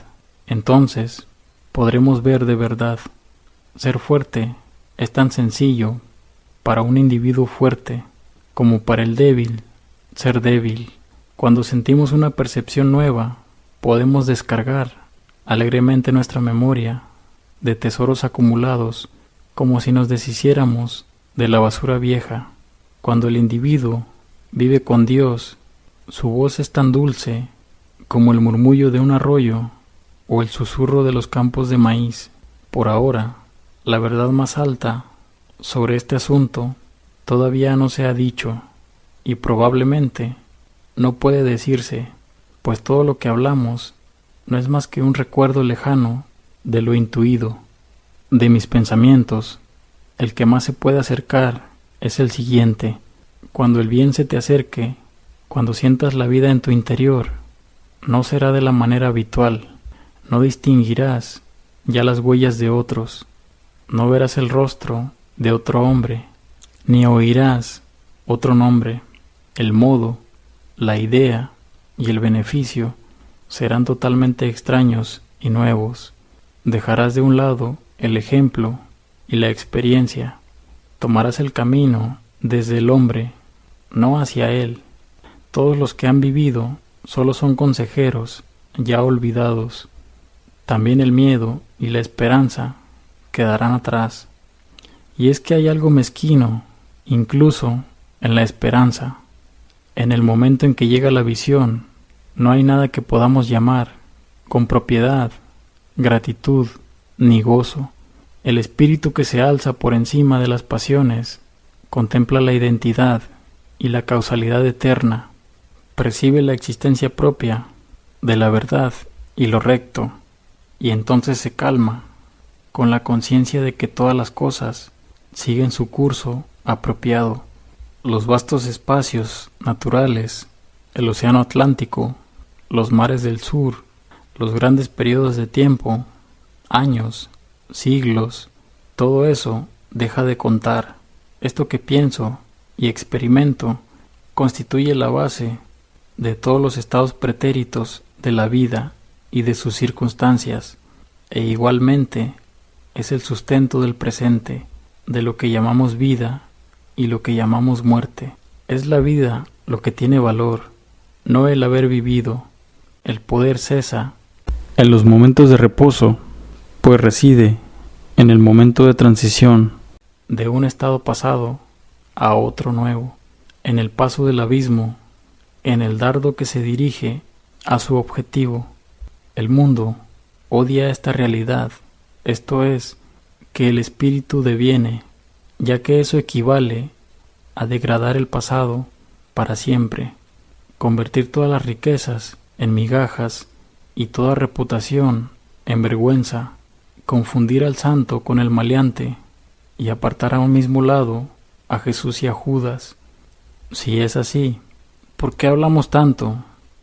entonces podremos ver de verdad. Ser fuerte es tan sencillo para un individuo fuerte como para el débil ser débil. Cuando sentimos una percepción nueva, podemos descargar alegremente nuestra memoria de tesoros acumulados como si nos deshiciéramos de la basura vieja. Cuando el individuo vive con Dios, su voz es tan dulce como el murmullo de un arroyo o el susurro de los campos de maíz. Por ahora, la verdad más alta sobre este asunto todavía no se ha dicho y probablemente no puede decirse, pues todo lo que hablamos no es más que un recuerdo lejano de lo intuido. De mis pensamientos, el que más se puede acercar es el siguiente: cuando el bien se te acerque, cuando sientas la vida en tu interior, no será de la manera habitual, no distinguirás ya las huellas de otros, no verás el rostro de otro hombre, ni oirás otro nombre. El modo, la idea y el beneficio serán totalmente extraños y nuevos. Dejarás de un lado el ejemplo y la experiencia. Tomarás el camino desde el hombre, no hacia él. Todos los que han vivido solo son consejeros ya olvidados. También el miedo y la esperanza quedarán atrás. Y es que hay algo mezquino, incluso en la esperanza. En el momento en que llega la visión, no hay nada que podamos llamar con propiedad, gratitud ni gozo. El espíritu que se alza por encima de las pasiones contempla la identidad y la causalidad eterna, percibe la existencia propia de la verdad y lo recto, y entonces se calma con la conciencia de que todas las cosas siguen su curso apropiado. Los vastos espacios naturales, el océano Atlántico, los mares del sur, los grandes periodos de tiempo, años, siglos, todo eso deja de contar. Esto que pienso y experimento constituye la base de todos los estados pretéritos de la vida y de sus circunstancias, e igualmente es el sustento del presente, de lo que llamamos vida y lo que llamamos muerte. Es la vida lo que tiene valor, no el haber vivido. El poder cesa en los momentos de reposo, pues reside en el momento de transición de un estado pasado a otro nuevo, en el paso del abismo, en el dardo que se dirige a su objetivo. El mundo odia esta realidad, esto es, que el espíritu deviene, ya que eso equivale a degradar el pasado para siempre, convertir todas las riquezas en migajas y toda reputación en vergüenza, confundir al santo con el maleante y apartar a un mismo lado a Jesús y a Judas. Si es así, ¿por qué hablamos tanto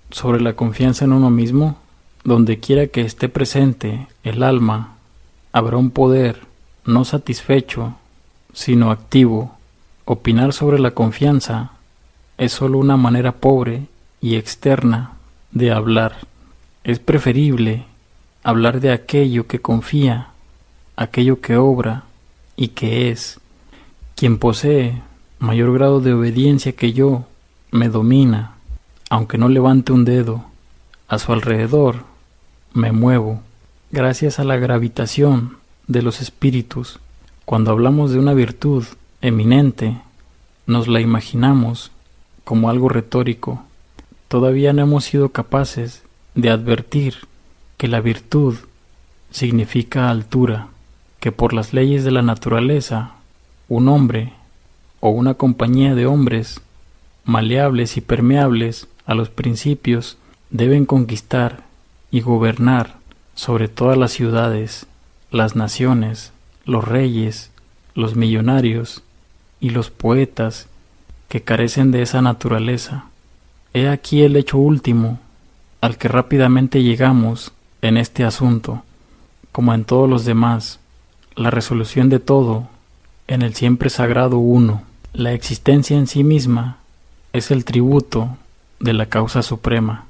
sobre la confianza en uno mismo? Donde quiera que esté presente el alma, habrá un poder no satisfecho, sino activo. Opinar sobre la confianza es solo una manera pobre y externa de hablar. Es preferible hablar de aquello que confía, aquello que obra y que es. Quien posee mayor grado de obediencia que yo, me domina, aunque no levante un dedo. A su alrededor me muevo, gracias a la gravitación de los espíritus. Cuando hablamos de una virtud eminente, nos la imaginamos como algo retórico. Todavía no hemos sido capaces de advertir que la virtud significa altura, que por las leyes de la naturaleza, un hombre o una compañía de hombres, maleables y permeables a los principios, deben conquistar y gobernar sobre todas las ciudades, las naciones, los reyes, los millonarios y los poetas que carecen de esa naturaleza. He aquí el hecho último al que rápidamente llegamos en este asunto, como en todos los demás, la resolución de todo en el siempre sagrado uno. La existencia en sí misma es el tributo de la causa suprema,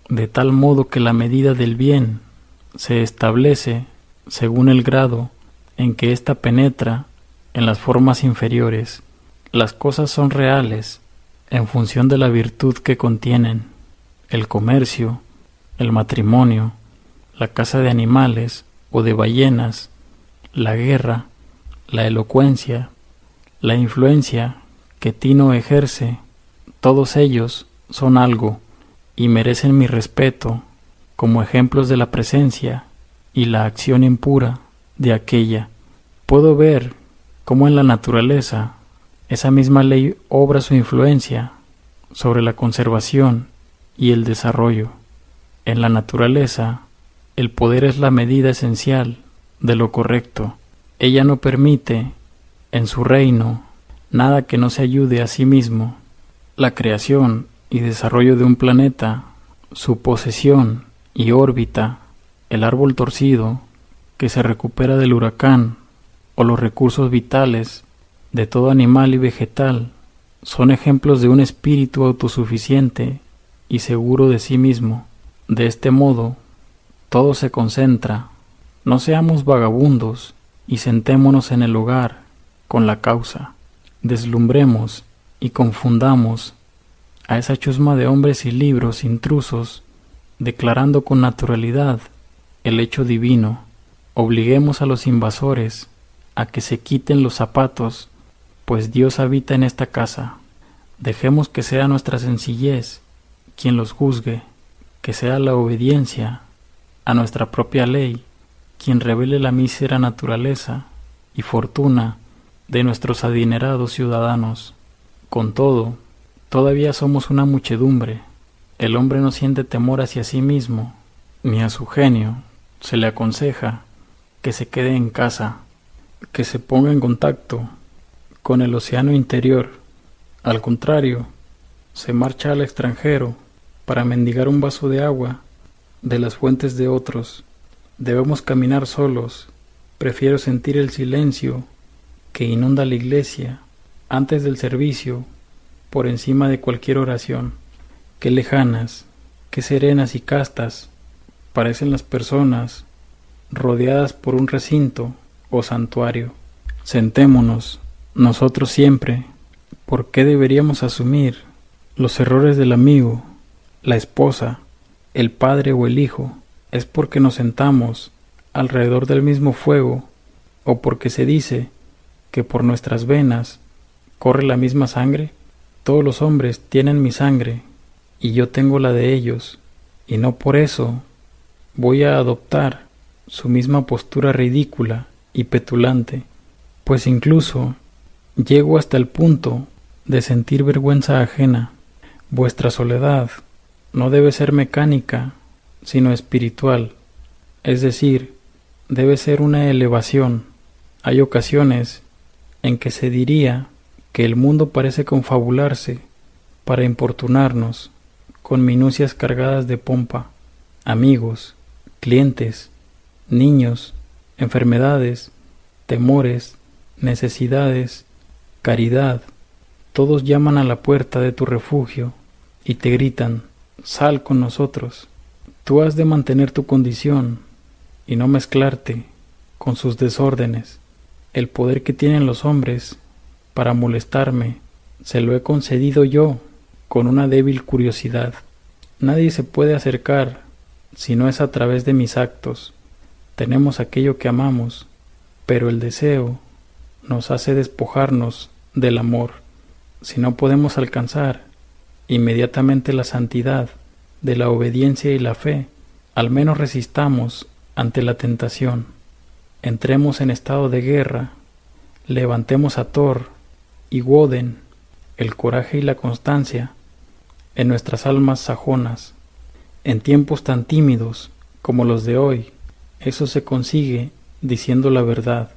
de tal modo que la medida del bien se establece según el grado en que ésta penetra en las formas inferiores. Las cosas son reales en función de la virtud que contienen. El comercio, el matrimonio, la caza de animales o de ballenas, la guerra, la elocuencia, la influencia que Tino ejerce, todos ellos son algo y merecen mi respeto como ejemplos de la presencia y la acción impura de aquella. Puedo ver cómo en la naturaleza esa misma ley obra su influencia sobre la conservación y el desarrollo. En la naturaleza, el poder es la medida esencial de lo correcto. Ella no permite, en su reino, nada que no se ayude a sí mismo. La creación y desarrollo de un planeta, su posesión y órbita, el árbol torcido que se recupera del huracán o los recursos vitales de todo animal y vegetal son ejemplos de un espíritu autosuficiente y seguro de sí mismo. De este modo, todo se concentra. No seamos vagabundos y sentémonos en el hogar con la causa. Deslumbremos y confundamos a esa chusma de hombres y libros intrusos, declarando con naturalidad el hecho divino. Obliguemos a los invasores a que se quiten los zapatos, pues Dios habita en esta casa. Dejemos que sea nuestra sencillez quien los juzgue, que sea la obediencia a nuestra propia ley quien revele la mísera naturaleza y fortuna de nuestros adinerados ciudadanos. Con todo, todavía somos una muchedumbre. El hombre no siente temor hacia sí mismo, ni a su genio. Se le aconseja que se quede en casa, que se ponga en contacto con el océano interior. Al contrario, se marcha al extranjero para mendigar un vaso de agua de las fuentes de otros. Debemos caminar solos. Prefiero sentir el silencio que inunda la iglesia antes del servicio por encima de cualquier oración. Qué lejanas, qué serenas y castas parecen las personas rodeadas por un recinto o santuario. Sentémonos, nosotros siempre. ¿Por qué deberíamos asumir los errores del amigo, la esposa, el padre o el hijo? ¿Es porque nos sentamos alrededor del mismo fuego o porque se dice que por nuestras venas corre la misma sangre? Todos los hombres tienen mi sangre y yo tengo la de ellos, y no por eso voy a adoptar su misma postura ridícula y petulante, pues incluso llego hasta el punto de sentir vergüenza ajena. Vuestra soledad no debe ser mecánica, sino espiritual, es decir, debe ser una elevación. Hay ocasiones en que se diría que el mundo parece confabularse para importunarnos con minucias cargadas de pompa. Amigos, clientes, niños, enfermedades, temores, necesidades, caridad, todos llaman a la puerta de tu refugio y te gritan: sal con nosotros. Tú has de mantener tu condición y no mezclarte con sus desórdenes. El poder que tienen los hombres para molestarme se lo he concedido yo con una débil curiosidad. Nadie se puede acercar si no es a través de mis actos. Tenemos aquello que amamos, pero el deseo nos hace despojarnos del amor. Si no podemos alcanzar inmediatamente la santidad de la obediencia y la fe, al menos resistamos ante la tentación. Entremos en estado de guerra, levantemos a Thor y Woden, el coraje y la constancia en nuestras almas sajonas. En tiempos tan tímidos como los de hoy, eso se consigue diciendo la verdad.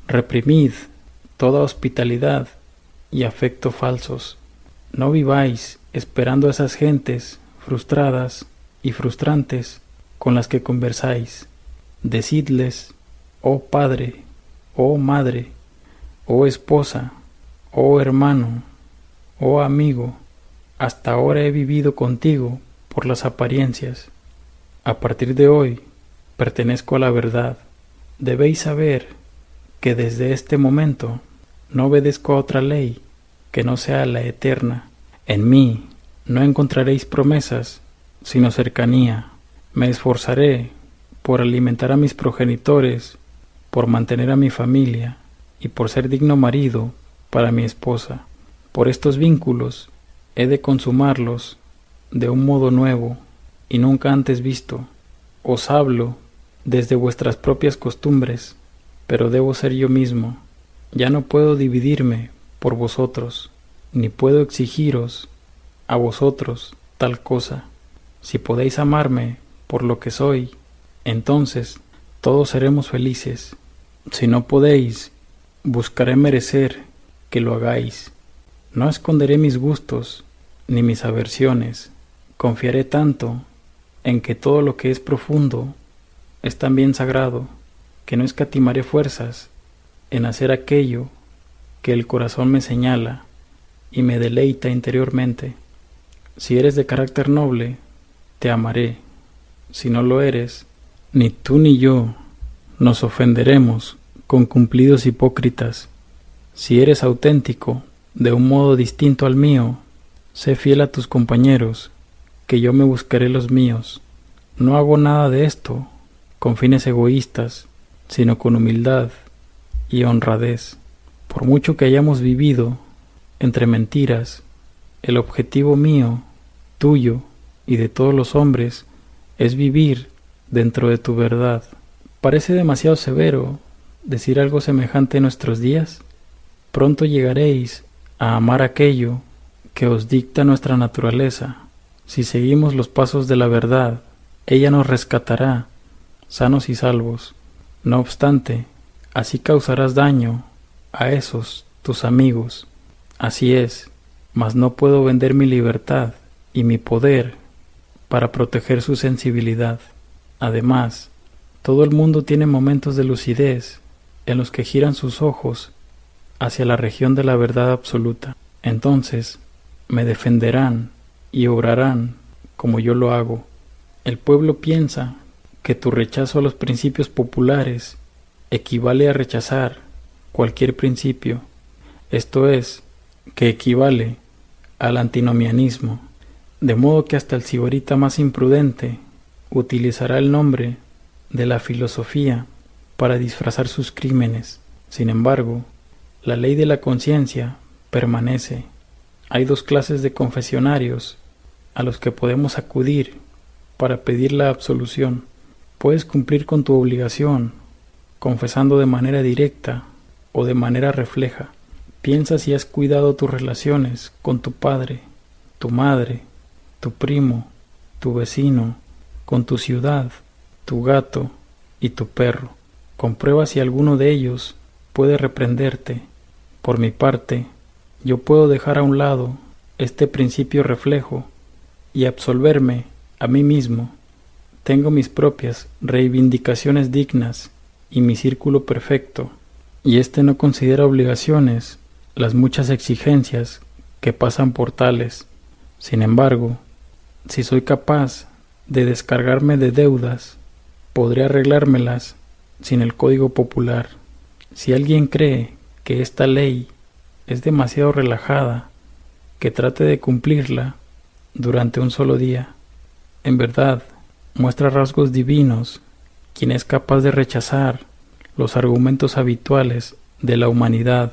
Reprimid toda hospitalidad y afecto falsos. No viváis esperando a esas gentes frustradas y frustrantes con las que conversáis. Decidles, oh padre, oh madre, oh esposa, oh hermano, oh amigo, hasta ahora he vivido contigo por las apariencias. A partir de hoy pertenezco a la verdad. Debéis saber que desde este momento no obedezco a otra ley que no sea la eterna. En mí no encontraréis promesas, sino cercanía. Me esforzaré por alimentar a mis progenitores, por mantener a mi familia y por ser digno marido para mi esposa. Por estos vínculos he de consumarlos de un modo nuevo y nunca antes visto. Os hablo desde vuestras propias costumbres, pero debo ser yo mismo. Ya no puedo dividirme por vosotros, ni puedo exigiros a vosotros tal cosa. Si podéis amarme por lo que soy, entonces todos seremos felices. Si no podéis, buscaré merecer que lo hagáis. No esconderé mis gustos ni mis aversiones. Confiaré tanto en que todo lo que es profundo es también sagrado, que no escatimaré fuerzas en hacer aquello que el corazón me señala y me deleita interiormente. Si eres de carácter noble, te amaré. Si no lo eres, ni tú ni yo nos ofenderemos con cumplidos hipócritas. Si eres auténtico de un modo distinto al mío, sé fiel a tus compañeros, que yo me buscaré los míos. No hago nada de esto con fines egoístas, sino con humildad y honradez. Por mucho que hayamos vivido entre mentiras, el objetivo mío, tuyo y de todos los hombres es vivir dentro de tu verdad. ¿Parece demasiado severo decir algo semejante en nuestros días? Pronto llegaréis a amar aquello que os dicta nuestra naturaleza. Si seguimos los pasos de la verdad, ella nos rescatará, sanos y salvos. No obstante, así causarás daño a esos tus amigos. Así es, mas no puedo vender mi libertad y mi poder para proteger su sensibilidad. Además, todo el mundo tiene momentos de lucidez en los que giran sus ojos hacia la región de la verdad absoluta. Entonces me defenderán y obrarán como yo lo hago. El pueblo piensa que tu rechazo a los principios populares equivale a rechazar cualquier principio, esto es, que equivale al antinomianismo, de modo que hasta el sibarita más imprudente utilizará el nombre de la filosofía para disfrazar sus crímenes. Sin embargo, la ley de la conciencia permanece. Hay dos clases de confesionarios a los que podemos acudir para pedir la absolución. Puedes cumplir con tu obligación confesando de manera directa o de manera refleja. Piensa si has cuidado tus relaciones con tu padre, tu madre, tu primo, tu vecino, con tu ciudad, tu gato y tu perro. Comprueba si alguno de ellos puede reprenderte. Por mi parte, yo puedo dejar a un lado este principio reflejo y absolverme a mí mismo. Tengo mis propias reivindicaciones dignas y mi círculo perfecto, y éste no considera obligaciones las muchas exigencias que pasan por tales. Sin embargo, si soy capaz de descargarme de deudas, podré arreglármelas sin el Código Popular. Si alguien cree que esta ley es demasiado relajada, que trate de cumplirla durante un solo día. En verdad, muestra rasgos divinos quien es capaz de rechazar los argumentos habituales de la humanidad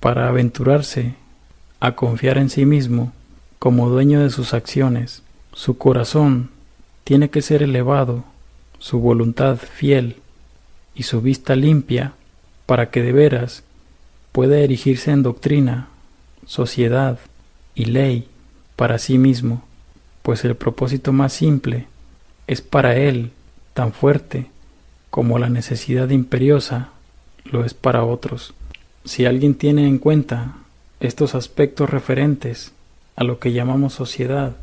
para aventurarse a confiar en sí mismo como dueño de sus acciones. Su corazón tiene que ser elevado, su voluntad fiel y su vista limpia para que de veras pueda erigirse en doctrina, sociedad y ley para sí mismo, pues el propósito más simple es para él tan fuerte como la necesidad imperiosa lo es para otros. Si alguien tiene en cuenta estos aspectos referentes a lo que llamamos sociedad,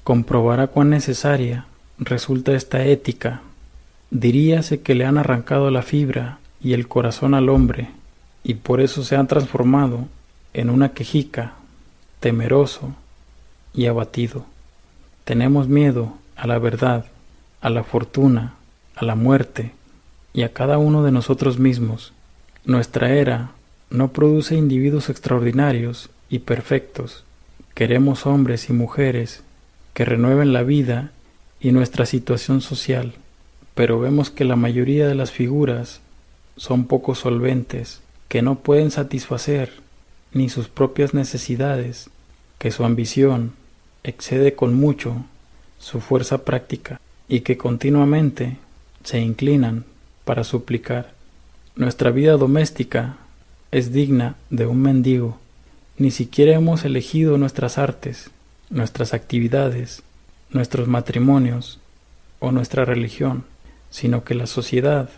comprobará cuán necesaria resulta esta ética. Diríase que le han arrancado la fibra y el corazón al hombre, y por eso se han transformado en una quejica, temeroso y abatido. Tenemos miedo a la verdad, a la fortuna, a la muerte y a cada uno de nosotros mismos. Nuestra era no produce individuos extraordinarios y perfectos. Queremos hombres y mujeres que renueven la vida y nuestra situación social, pero vemos que la mayoría de las figuras son poco solventes, que no pueden satisfacer ni sus propias necesidades, que su ambición excede con mucho su fuerza práctica y que continuamente se inclinan para suplicar. Nuestra vida doméstica es digna de un mendigo. Ni siquiera hemos elegido nuestras artes, nuestras actividades, nuestros matrimonios o nuestra religión, sino que la sociedad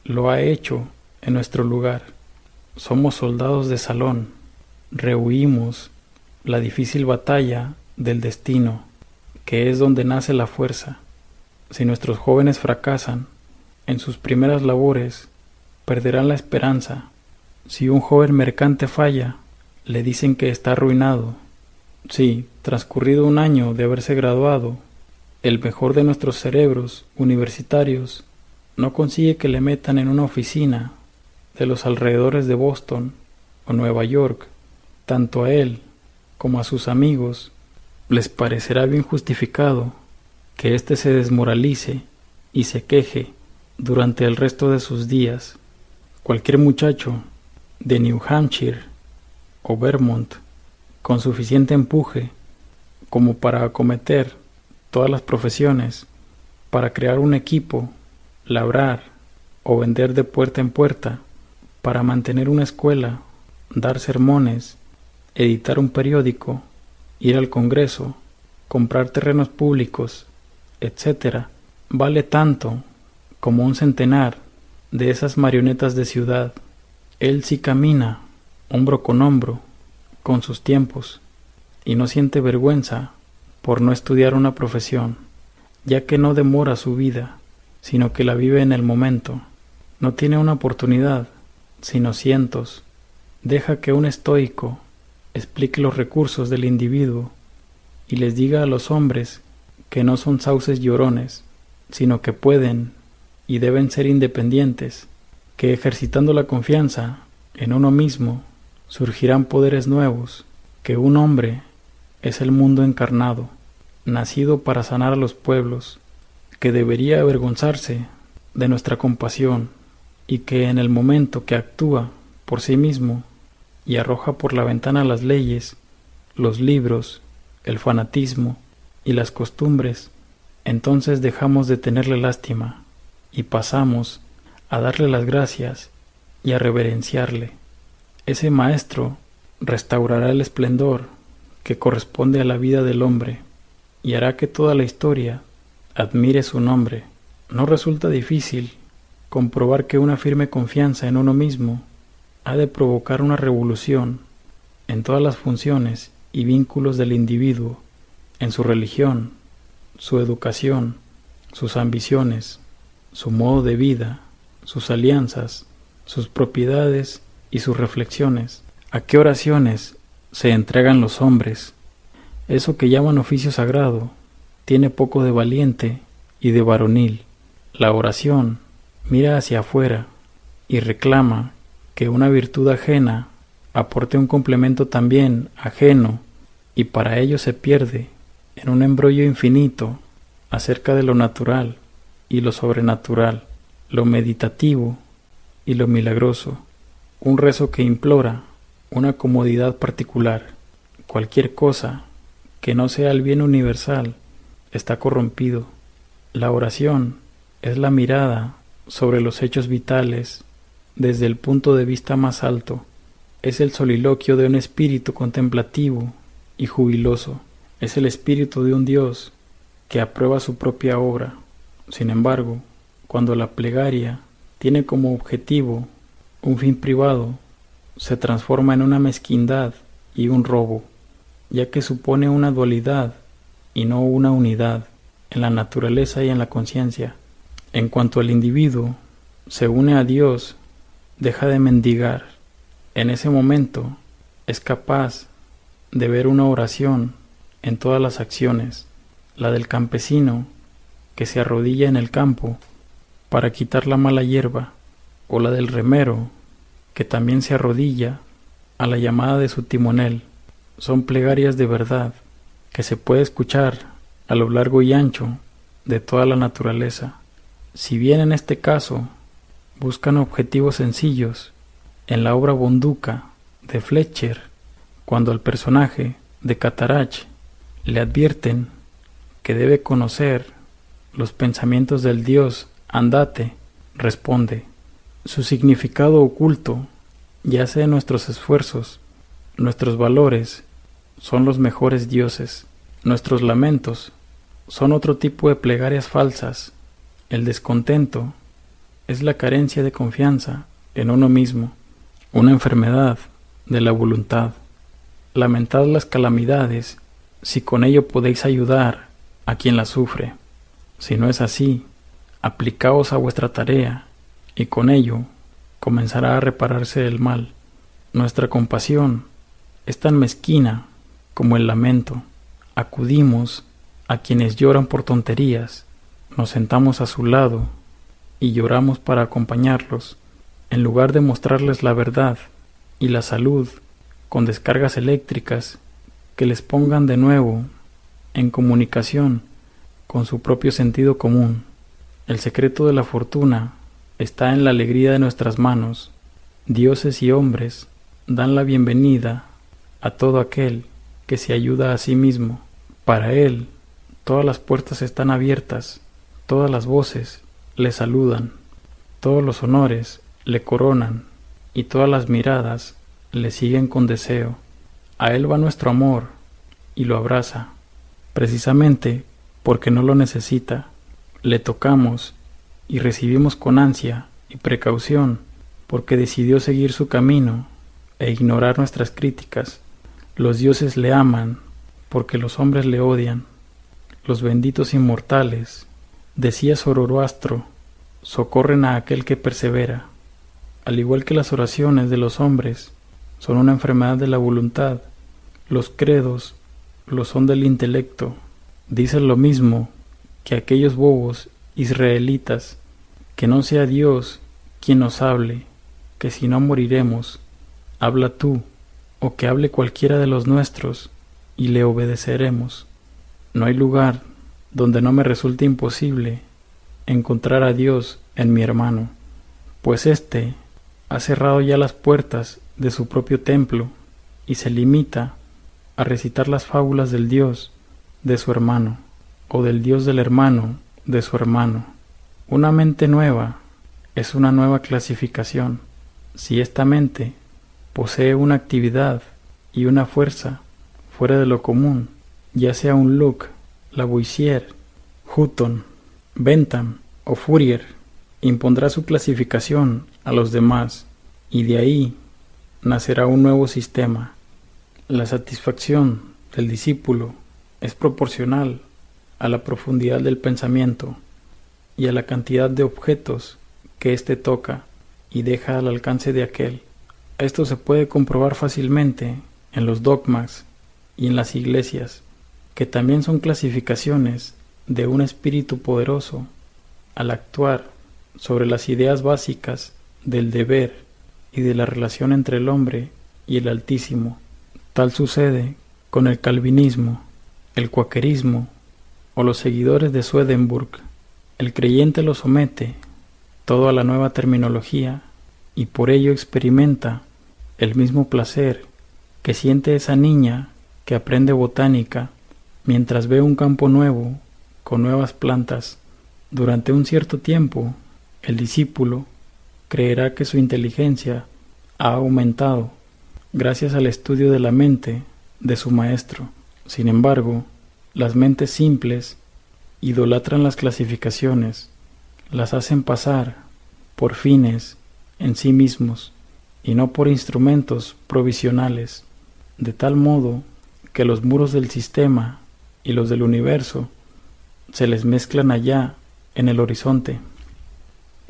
lo ha hecho en nuestro lugar. Somos soldados de salón, rehuimos la difícil batalla del destino, que es donde nace la fuerza. Si nuestros jóvenes fracasan en sus primeras labores, perderán la esperanza. Si un joven mercante falla, le dicen que está arruinado. Si, transcurrido un año de haberse graduado, el mejor de nuestros cerebros universitarios no consigue que le metan en una oficina de los alrededores de Boston o Nueva York, tanto a él como a sus amigos les parecerá bien justificado que éste se desmoralice y se queje durante el resto de sus días. Cualquier muchacho de New Hampshire o Vermont con suficiente empuje como para acometer todas las profesiones, para crear un equipo, labrar o vender de puerta en puerta, para mantener una escuela, dar sermones, editar un periódico, ir al Congreso, comprar terrenos públicos, etc., vale tanto como un centenar de esas marionetas de ciudad. Él sí camina, hombro con hombro, con sus tiempos, y no siente vergüenza por no estudiar una profesión, ya que no demora su vida, sino que la vive en el momento. No tiene una oportunidad, sino cientos. Deja que un estoico explique los recursos del individuo y les diga a los hombres que no son sauces llorones, sino que pueden y deben ser independientes, que ejercitando la confianza en uno mismo surgirán poderes nuevos, que un hombre es el mundo encarnado, nacido para sanar a los pueblos, que debería avergonzarse de nuestra compasión y que en el momento que actúa por sí mismo y arroja por la ventana las leyes, los libros, el fanatismo y las costumbres, entonces dejamos de tenerle lástima y pasamos a darle las gracias y a reverenciarle. Ese maestro restaurará el esplendor que corresponde a la vida del hombre y hará que toda la historia admire su nombre. No resulta difícil comprobar que una firme confianza en uno mismo ha de provocar una revolución en todas las funciones y vínculos del individuo, en su religión, su educación, sus ambiciones, su modo de vida, sus alianzas, sus propiedades y sus reflexiones. ¿A qué oraciones se entregan los hombres? Eso que llaman oficio sagrado tiene poco de valiente y de varonil. La oración mira hacia afuera y reclama que una virtud ajena aporte un complemento también ajeno, y para ello se pierde en un embrollo infinito acerca de lo natural y lo sobrenatural, lo meditativo y lo milagroso. Un rezo que implora una comodidad particular. Cualquier cosa que no sea el bien universal está corrompido. La oración es la mirada sobre los hechos vitales desde el punto de vista más alto. Es el soliloquio de un espíritu contemplativo y jubiloso. Es el espíritu de un Dios que aprueba su propia obra. Sin embargo, cuando la plegaria tiene como objetivo un fin privado, se transforma en una mezquindad y un robo, ya que supone una dualidad y no una unidad en la naturaleza y en la conciencia. En cuanto el individuo se une a Dios, deja de mendigar. En ese momento es capaz de ver una oración en todas las acciones, la del campesino que se arrodilla en el campo para quitar la mala hierba, o la del remero que también se arrodilla a la llamada de su timonel. Son plegarias de verdad que se puede escuchar a lo largo y ancho de toda la naturaleza. Si bien en este caso buscan objetivos sencillos, en la obra Bonduca de Fletcher, cuando al personaje de Catarach le advierten que debe conocer los pensamientos del dios Andate, responde: su significado oculto yace en nuestros esfuerzos, nuestros valores son los mejores dioses, nuestros lamentos son otro tipo de plegarias falsas, el descontento es la carencia de confianza en uno mismo, una enfermedad de la voluntad. Lamentad las calamidades si con ello podéis ayudar a quien las sufre. Si no es así, aplicaos a vuestra tarea y con ello comenzará a repararse el mal. Nuestra compasión es tan mezquina como el lamento. Acudimos a quienes lloran por tonterías, nos sentamos a su lado y lloramos para acompañarlos, en lugar de mostrarles la verdad y la salud con descargas eléctricas que les pongan de nuevo en comunicación con su propio sentido común. El secreto de la fortuna está en la alegría de nuestras manos. Dioses y hombres dan la bienvenida a todo aquel que se ayuda a sí mismo. Para él, todas las puertas están abiertas, todas las voces le saludan, todos los honores le coronan y todas las miradas le siguen con deseo. A él va nuestro amor y lo abraza, precisamente porque no lo necesita. Le tocamos y recibimos con ansia y precaución porque decidió seguir su camino e ignorar nuestras críticas. Los dioses le aman porque los hombres le odian. Los benditos inmortales, decía Zoroastro, socorren a aquel que persevera. Al igual que las oraciones de los hombres son una enfermedad de la voluntad, los credos lo son del intelecto. Dicen lo mismo que aquellos bobos israelitas: que no sea Dios quien nos hable, que si no moriremos, habla tú, o que hable cualquiera de los nuestros, y le obedeceremos. No hay lugar donde no me resulte imposible encontrar a Dios en mi hermano, pues éste ha cerrado ya las puertas de su propio templo y se limita a recitar las fábulas del Dios de su hermano, o del Dios del hermano de su hermano. Una mente nueva es una nueva clasificación. Si esta mente posee una actividad y una fuerza fuera de lo común, ya sea un Locke, Lavoisier, Hutton, Bentham o Fourier, impondrá su clasificación a los demás y de ahí nacerá un nuevo sistema. La satisfacción del discípulo es proporcional a la profundidad del pensamiento y a la cantidad de objetos que éste toca y deja al alcance de aquel. Esto se puede comprobar fácilmente en los dogmas y en las iglesias, que también son clasificaciones de un espíritu poderoso al actuar sobre las ideas básicas del deber y de la relación entre el hombre y el Altísimo. Tal sucede con el calvinismo, el cuaquerismo o los seguidores de Swedenborg. El creyente lo somete todo a la nueva terminología y por ello experimenta el mismo placer que siente esa niña que aprende botánica mientras ve un campo nuevo con nuevas plantas. Durante un cierto tiempo, el discípulo creerá que su inteligencia ha aumentado gracias al estudio de la mente de su maestro. Sin embargo, las mentes simples idolatran las clasificaciones, las hacen pasar por fines en sí mismos y no por instrumentos provisionales, de tal modo que los muros del sistema y los del universo se les mezclan allá en el horizonte.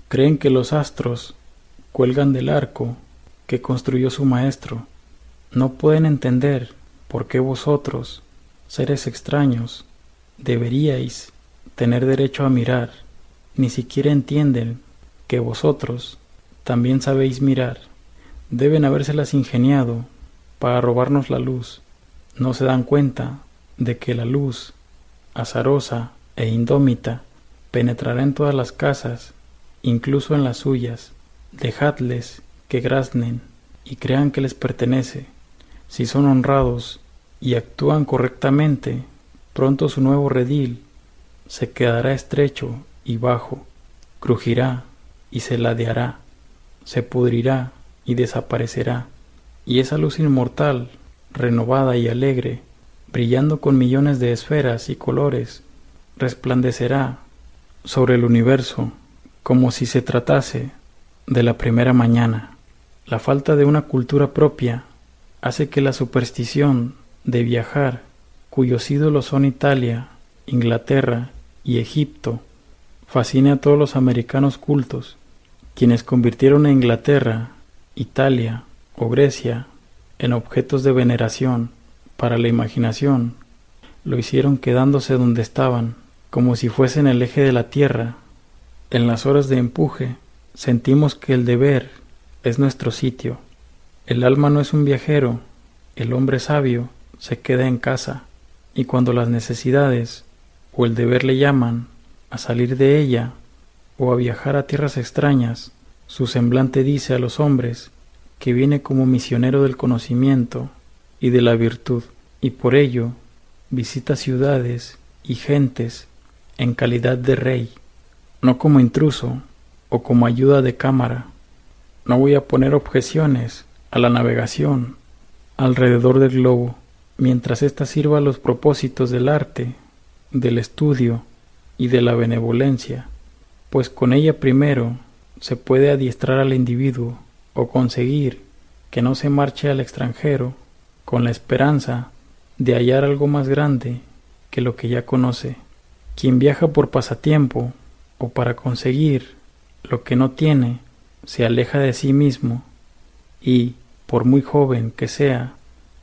Creen que los astros cuelgan del arco que construyó su maestro. No pueden entender por qué vosotros, seres extraños, deberíais tener derecho a mirar. Ni siquiera entienden que vosotros también sabéis mirar. Deben habérselas ingeniado para robarnos la luz. No se dan cuenta de que la luz, azarosa e indómita, penetrará en todas las casas, incluso en las suyas. Dejadles que graznen y crean que les pertenece. Si son honrados y actúan correctamente, pronto su nuevo redil se quedará estrecho y bajo, crujirá y se ladeará, se pudrirá y desaparecerá, y esa luz inmortal, renovada y alegre, brillando con millones de esferas y colores, resplandecerá sobre el universo como si se tratase de la primera mañana. La falta de una cultura propia hace que la superstición de viajar, cuyos ídolos son Italia, Inglaterra y Egipto, fascine a todos los americanos cultos, quienes convirtieron a Inglaterra, Italia o Grecia en objetos de veneración para la imaginación. Lo hicieron quedándose donde estaban, como si fuesen el eje de la tierra. En las horas de empuje, sentimos que el deber es nuestro sitio. El alma no es un viajero, el hombre sabio se queda en casa, y cuando las necesidades o el deber le llaman a salir de ella o a viajar a tierras extrañas, su semblante dice a los hombres que viene como misionero del conocimiento y de la virtud, y por ello visita ciudades y gentes en calidad de rey, no como intruso o como ayuda de cámara. No voy a poner objeciones a la navegación alrededor del globo, mientras ésta sirva a los propósitos del arte, del estudio y de la benevolencia, pues con ella primero se puede adiestrar al individuo o conseguir que no se marche al extranjero con la esperanza de hallar algo más grande que lo que ya conoce. Quien viaja por pasatiempo o para conseguir lo que no tiene, se aleja de sí mismo y, por muy joven que sea,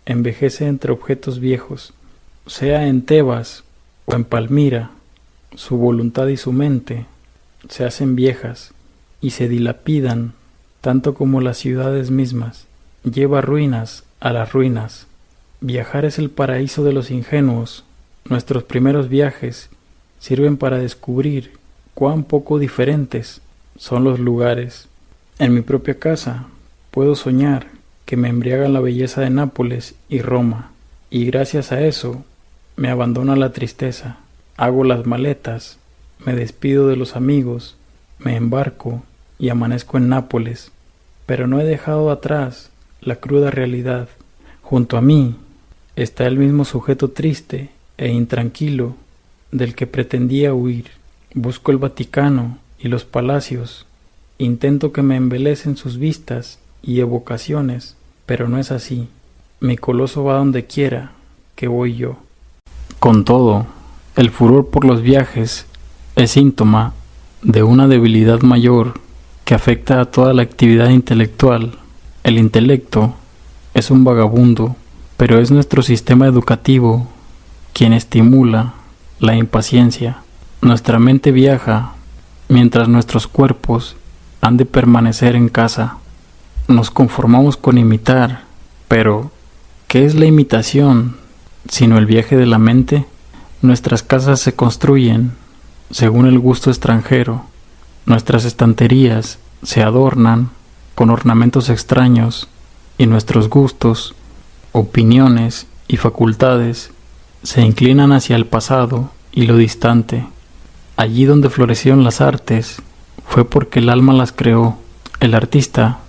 envejece entre objetos viejos. Sea en Tebas o en Palmira, su voluntad y su mente se hacen viejas y se dilapidan tanto como las ciudades mismas. Lleva ruinas a las ruinas. Viajar es el paraíso de los ingenuos. Nuestros primeros viajes sirven para descubrir cuán poco diferentes son los lugares. En mi propia casa puedo soñar que me embriagan la belleza de Nápoles y Roma, y gracias a eso me abandona la tristeza. Hago las maletas, me despido de los amigos, me embarco y amanezco en Nápoles, pero no he dejado atrás la cruda realidad. Junto a mí está el mismo sujeto triste e intranquilo del que pretendía huir. Busco el Vaticano y los palacios, intento que me embelecen sus vistas y evocaciones, pero no es así. Mi coloso va donde quiera que voy yo. Con todo, el furor por los viajes es síntoma de una debilidad mayor que afecta a toda la actividad intelectual. El intelecto es un vagabundo, pero es nuestro sistema educativo quien estimula la impaciencia. Nuestra mente viaja mientras nuestros cuerpos han de permanecer en casa. Nos conformamos con imitar, pero ¿qué es la imitación sino el viaje de la mente? Nuestras casas se construyen según el gusto extranjero. Nuestras estanterías se adornan con ornamentos extraños y nuestros gustos, opiniones y facultades se inclinan hacia el pasado y lo distante. Allí donde florecieron las artes fue porque el alma las creó. El artista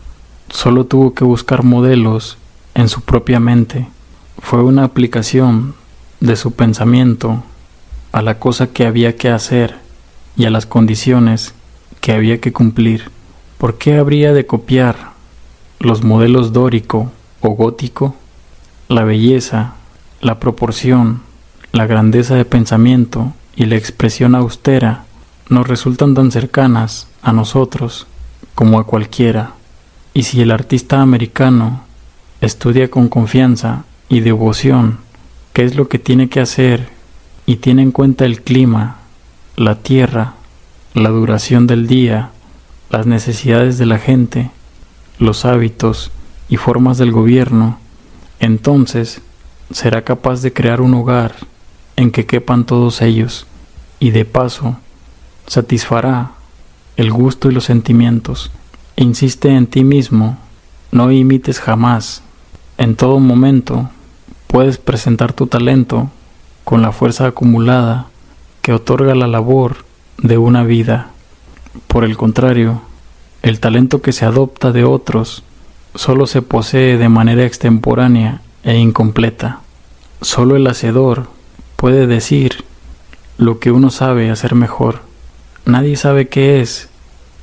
solo tuvo que buscar modelos en su propia mente. Fue una aplicación de su pensamiento a la cosa que había que hacer y a las condiciones que había que cumplir. ¿Por qué habría de copiar los modelos dórico o gótico? La belleza, la proporción, la grandeza de pensamiento y la expresión austera nos resultan tan cercanas a nosotros como a cualquiera. Y si el artista americano estudia con confianza y devoción qué es lo que tiene que hacer y tiene en cuenta el clima, la tierra, la duración del día, las necesidades de la gente, los hábitos y formas del gobierno, entonces será capaz de crear un hogar en que quepan todos ellos y de paso satisfará el gusto y los sentimientos. Insiste en ti mismo, no imites jamás. En todo momento puedes presentar tu talento con la fuerza acumulada que otorga la labor de una vida. Por el contrario, el talento que se adopta de otros solo se posee de manera extemporánea e incompleta. Solo el hacedor puede decir lo que uno sabe hacer mejor. Nadie sabe qué es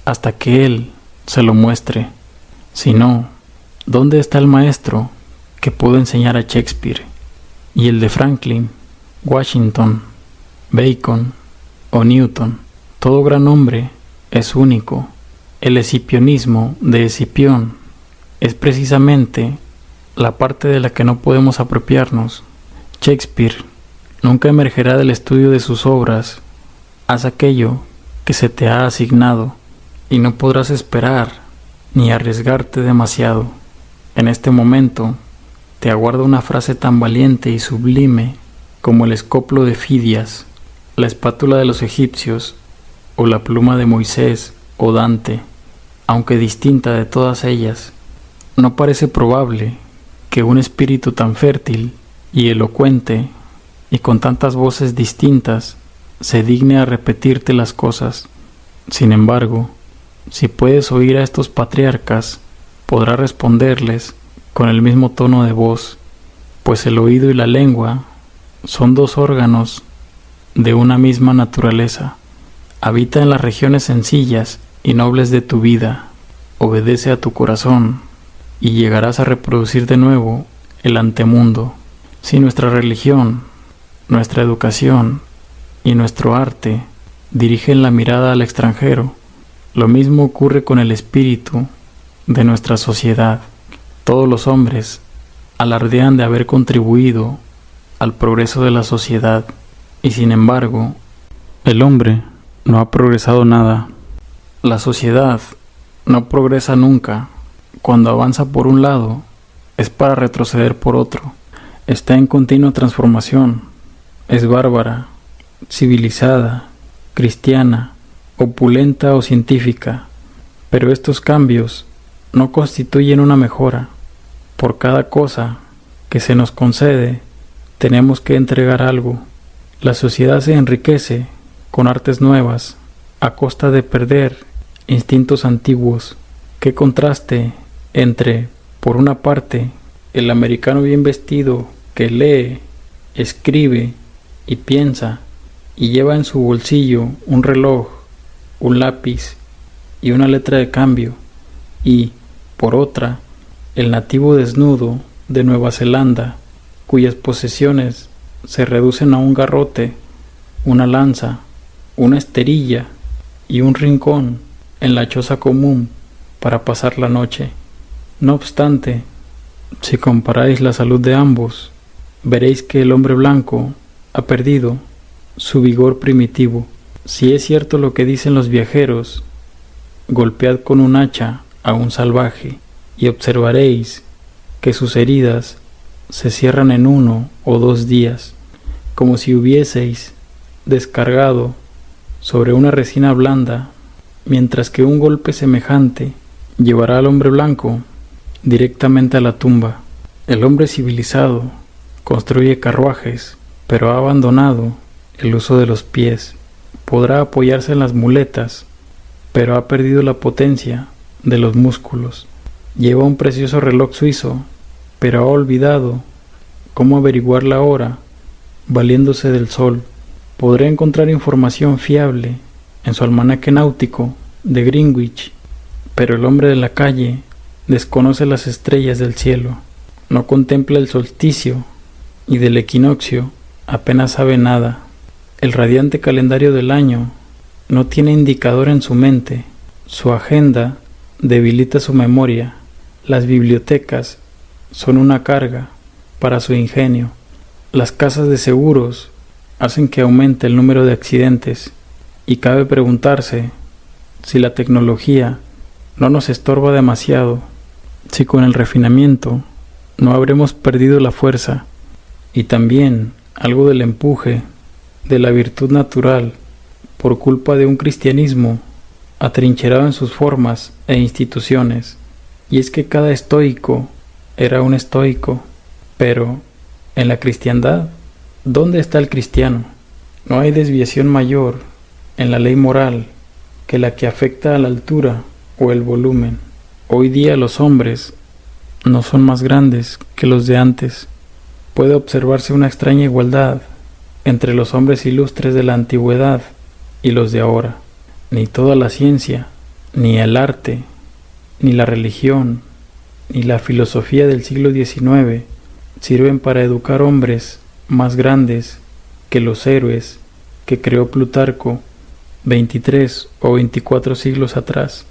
hasta que él se lo muestre. Si no, ¿dónde está el maestro que pudo enseñar a Shakespeare? Y el de Franklin, Washington, Bacon o Newton. Todo gran hombre es único. El escipionismo de Escipión es precisamente la parte de la que no podemos apropiarnos. Shakespeare nunca emergerá del estudio de sus obras. Haz aquello que se te ha asignado y no podrás esperar ni arriesgarte demasiado. En este momento te aguarda una frase tan valiente y sublime como el escoplo de Fidias, la espátula de los egipcios o la pluma de Moisés o Dante. Aunque distinta de todas ellas, no parece probable que un espíritu tan fértil y elocuente y con tantas voces distintas se digne a repetirte las cosas. Sin embargo, si puedes oír a estos patriarcas, podrás responderles con el mismo tono de voz, pues el oído y la lengua son dos órganos de una misma naturaleza. Habita en las regiones sencillas y nobles de tu vida, obedece a tu corazón y llegarás a reproducir de nuevo el antemundo. Si nuestra religión, nuestra educación y nuestro arte dirigen la mirada al extranjero, lo mismo ocurre con el espíritu de nuestra sociedad. Todos los hombres alardean de haber contribuido al progreso de la sociedad y sin embargo, el hombre no ha progresado nada. La sociedad no progresa nunca. Cuando avanza por un lado, es para retroceder por otro. Está en continua transformación. Es bárbara, civilizada, cristiana, opulenta o científica. Pero estos cambios no constituyen una mejora. Por cada cosa que se nos concede, tenemos que entregar algo. La sociedad se enriquece con artes nuevas a costa de perder instintos antiguos. Qué contraste entre, por una parte, el americano bien vestido que lee, escribe y piensa y lleva en su bolsillo un reloj, un lápiz y una letra de cambio, y, por otra, el nativo desnudo de Nueva Zelanda, cuyas posesiones se reducen a un garrote, una lanza, una esterilla y un rincón en la choza común para pasar la noche. No obstante, si comparáis la salud de ambos, veréis que el hombre blanco ha perdido su vigor primitivo. Si es cierto lo que dicen los viajeros, golpead con un hacha a un salvaje y observaréis que sus heridas se cierran en 1 o 2 días, como si hubieseis descargado sobre una resina blanda, mientras que un golpe semejante llevará al hombre blanco directamente a la tumba. El hombre civilizado construye carruajes, pero ha abandonado el uso de los pies. Podrá apoyarse en las muletas, pero ha perdido la potencia de los músculos. Lleva un precioso reloj suizo, pero ha olvidado cómo averiguar la hora valiéndose del sol. Podrá encontrar información fiable en su almanaque náutico de Greenwich, pero el hombre de la calle desconoce las estrellas del cielo, no contempla el solsticio y del equinoccio apenas sabe nada. El radiante calendario del año no tiene indicador en su mente, su agenda debilita su memoria, las bibliotecas son una carga para su ingenio, las casas de seguros hacen que aumente el número de accidentes, y cabe preguntarse si la tecnología no nos estorba demasiado, si con el refinamiento no habremos perdido la fuerza y también algo del empuje de la virtud natural por culpa de un cristianismo atrincherado en sus formas e instituciones. Y es que cada estoico era un estoico, pero en la cristiandad, ¿dónde está el cristiano? No hay desviación mayor en la ley moral que la que afecta a la altura o el volumen. Hoy día los hombres no son más grandes que los de antes. Puede observarse una extraña igualdad entre los hombres ilustres de la antigüedad y los de ahora. Ni toda la ciencia, ni el arte, ni la religión, ni la filosofía del siglo XIX sirven para educar hombres más grandes que los héroes que creó Plutarco 23 o 24 siglos atrás.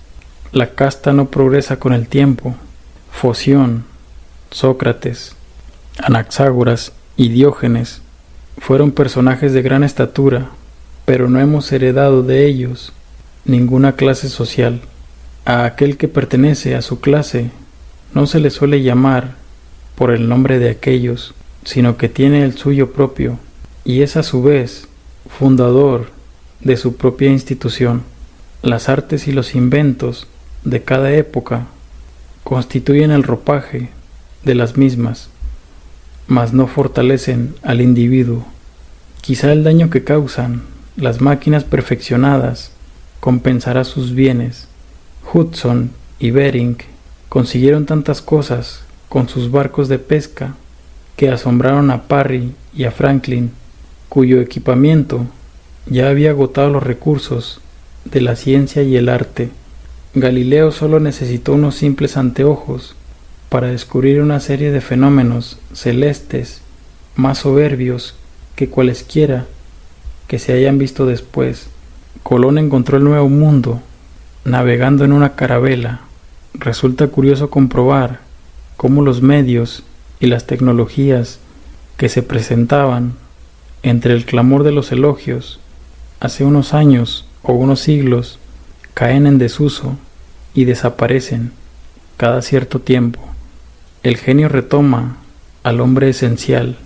La casta no progresa con el tiempo. Foción, Sócrates, Anaxágoras y Diógenes fueron personajes de gran estatura, pero no hemos heredado de ellos ninguna clase social. A aquel que pertenece a su clase no se le suele llamar por el nombre de aquellos, sino que tiene el suyo propio, y es a su vez fundador de su propia institución. Las artes y los inventos de cada época constituyen el ropaje de las mismas, mas no fortalecen al individuo. Quizá el daño que causan las máquinas perfeccionadas compensará sus bienes. Hudson y Bering consiguieron tantas cosas con sus barcos de pesca que asombraron a Parry y a Franklin, cuyo equipamiento ya había agotado los recursos de la ciencia y el arte. Galileo solo necesitó unos simples anteojos para descubrir una serie de fenómenos celestes más soberbios que cualesquiera que se hayan visto después. Colón encontró el Nuevo Mundo navegando en una carabela. Resulta curioso comprobar cómo los medios y las tecnologías que se presentaban entre el clamor de los elogios hace unos años o unos siglos caen en desuso y desaparecen cada cierto tiempo. El genio retoma al hombre esencial.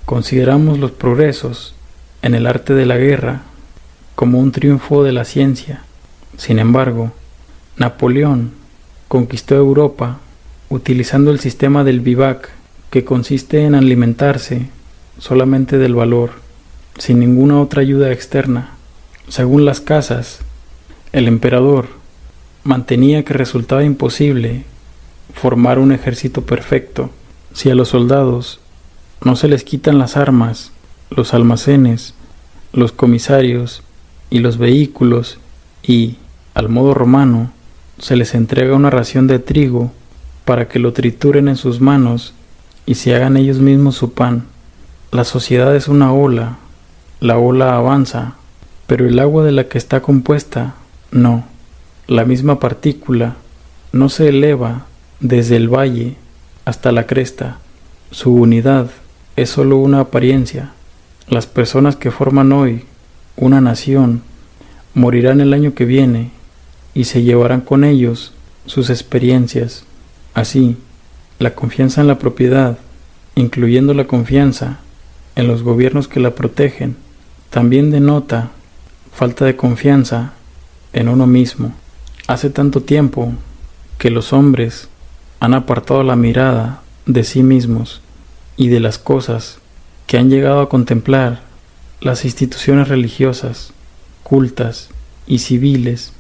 Consideramos los progresos en el arte de la guerra como un triunfo de la ciencia. Sin embargo, Napoleón conquistó Europa utilizando el sistema del vivac, que consiste en alimentarse solamente del valor, sin ninguna otra ayuda externa. Según las casas, el emperador mantenía que resultaba imposible formar un ejército perfecto si a los soldados no se les quitan las armas, los almacenes, los comisarios y los vehículos y, al modo romano, se les entrega una ración de trigo para que lo trituren en sus manos y se hagan ellos mismos su pan. La sociedad es una ola, la ola avanza, pero el agua de la que está compuesta no. La misma partícula no se eleva desde el valle hasta la cresta. Su unidad es solo una apariencia. Las personas que forman hoy una nación morirán el año que viene y se llevarán con ellos sus experiencias. Así, la confianza en la propiedad, incluyendo la confianza en los gobiernos que la protegen, también denota falta de confianza en uno mismo. Hace tanto tiempo que los hombres han apartado la mirada de sí mismos y de las cosas que han llegado a contemplar las instituciones religiosas, cultas y civiles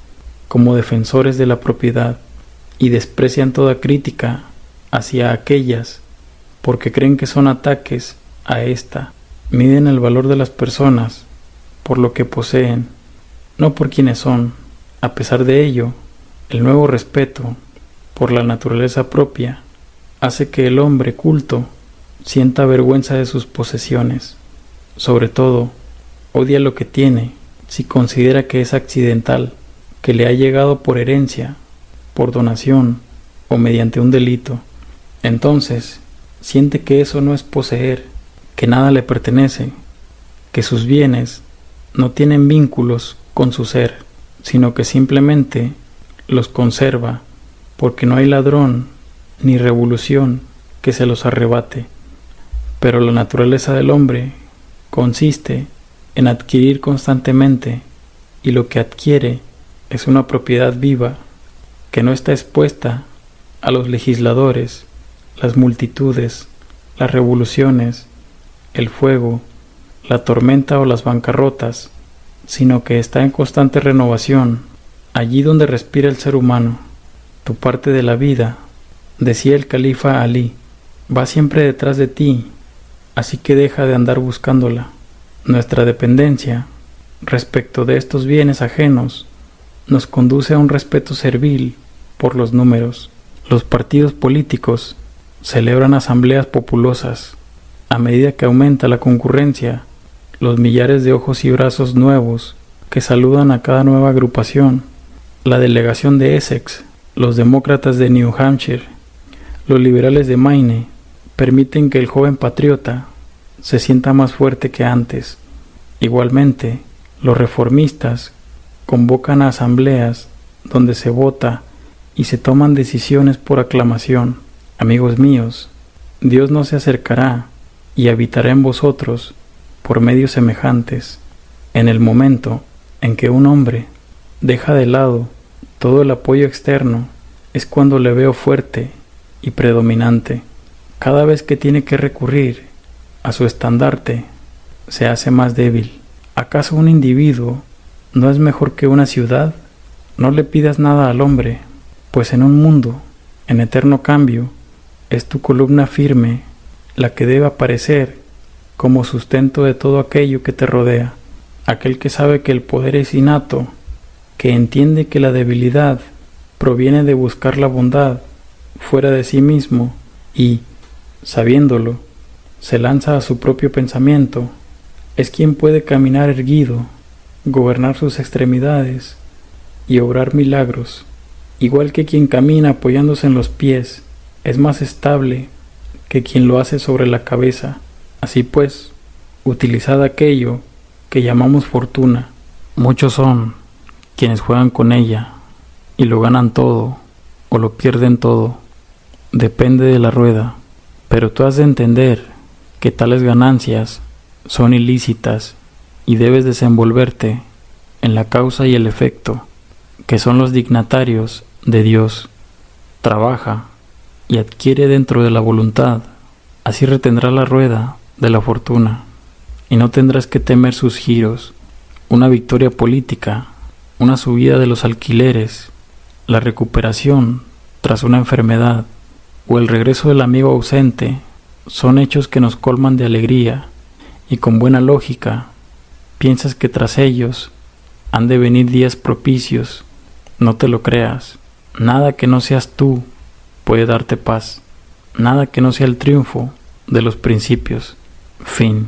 como defensores de la propiedad, y desprecian toda crítica hacia aquellas porque creen que son ataques a esta. Miden el valor de las personas por lo que poseen, no por quienes son. A pesar de ello, el nuevo respeto por la naturaleza propia hace que el hombre culto sienta vergüenza de sus posesiones. Sobre todo, odia lo que tiene si considera que es accidental, que le ha llegado por herencia, por donación o mediante un delito. Entonces, siente que eso no es poseer, que nada le pertenece, que sus bienes no tienen vínculos con su ser, sino que simplemente los conserva porque no hay ladrón ni revolución que se los arrebate. Pero la naturaleza del hombre consiste en adquirir constantemente, y lo que adquiere es una propiedad viva que no está expuesta a los legisladores, las multitudes, las revoluciones, el fuego, la tormenta o las bancarrotas, sino que está en constante renovación, allí donde respira el ser humano. Tu parte de la vida, decía el califa Alí, va siempre detrás de ti, así que deja de andar buscándola. Nuestra dependencia respecto de estos bienes ajenos nos conduce a un respeto servil por los números. Los partidos políticos celebran asambleas populosas. A medida que aumenta la concurrencia, los millares de ojos y brazos nuevos que saludan a cada nueva agrupación, la delegación de Essex, los demócratas de New Hampshire, los liberales de Maine, permiten que el joven patriota se sienta más fuerte que antes. Igualmente, los reformistas convocan a asambleas donde se vota y se toman decisiones por aclamación. Amigos míos, Dios no se acercará y habitará en vosotros por medios semejantes. En el momento en que un hombre deja de lado todo el apoyo externo, es cuando le veo fuerte y predominante. Cada vez que tiene que recurrir a su estandarte, se hace más débil. ¿Acaso un individuo no es mejor que una ciudad? No le pidas nada al hombre, pues en un mundo en eterno cambio, es tu columna firme la que debe aparecer como sustento de todo aquello que te rodea. Aquel que sabe que el poder es innato, que entiende que la debilidad proviene de buscar la bondad fuera de sí mismo y, sabiéndolo, se lanza a su propio pensamiento, es quien puede caminar erguido, gobernar sus extremidades y obrar milagros. Igual que quien camina apoyándose en los pies es más estable que quien lo hace sobre la cabeza. Así pues, utilizad aquello que llamamos fortuna. Muchos son quienes juegan con ella y lo ganan todo o lo pierden todo. Depende de la rueda, pero tú has de entender que tales ganancias son ilícitas y debes desenvolverte en la causa y el efecto, que son los dignatarios de Dios. Trabaja y adquiere dentro de la voluntad, así retendrás la rueda de la fortuna y no tendrás que temer sus giros. Una victoria política, una subida de los alquileres, la recuperación tras una enfermedad o el regreso del amigo ausente son hechos que nos colman de alegría, y con buena lógica piensas que tras ellos han de venir días propicios. No te lo creas. Nada que no seas tú puede darte paz. Nada que no sea el triunfo de los principios. Fin.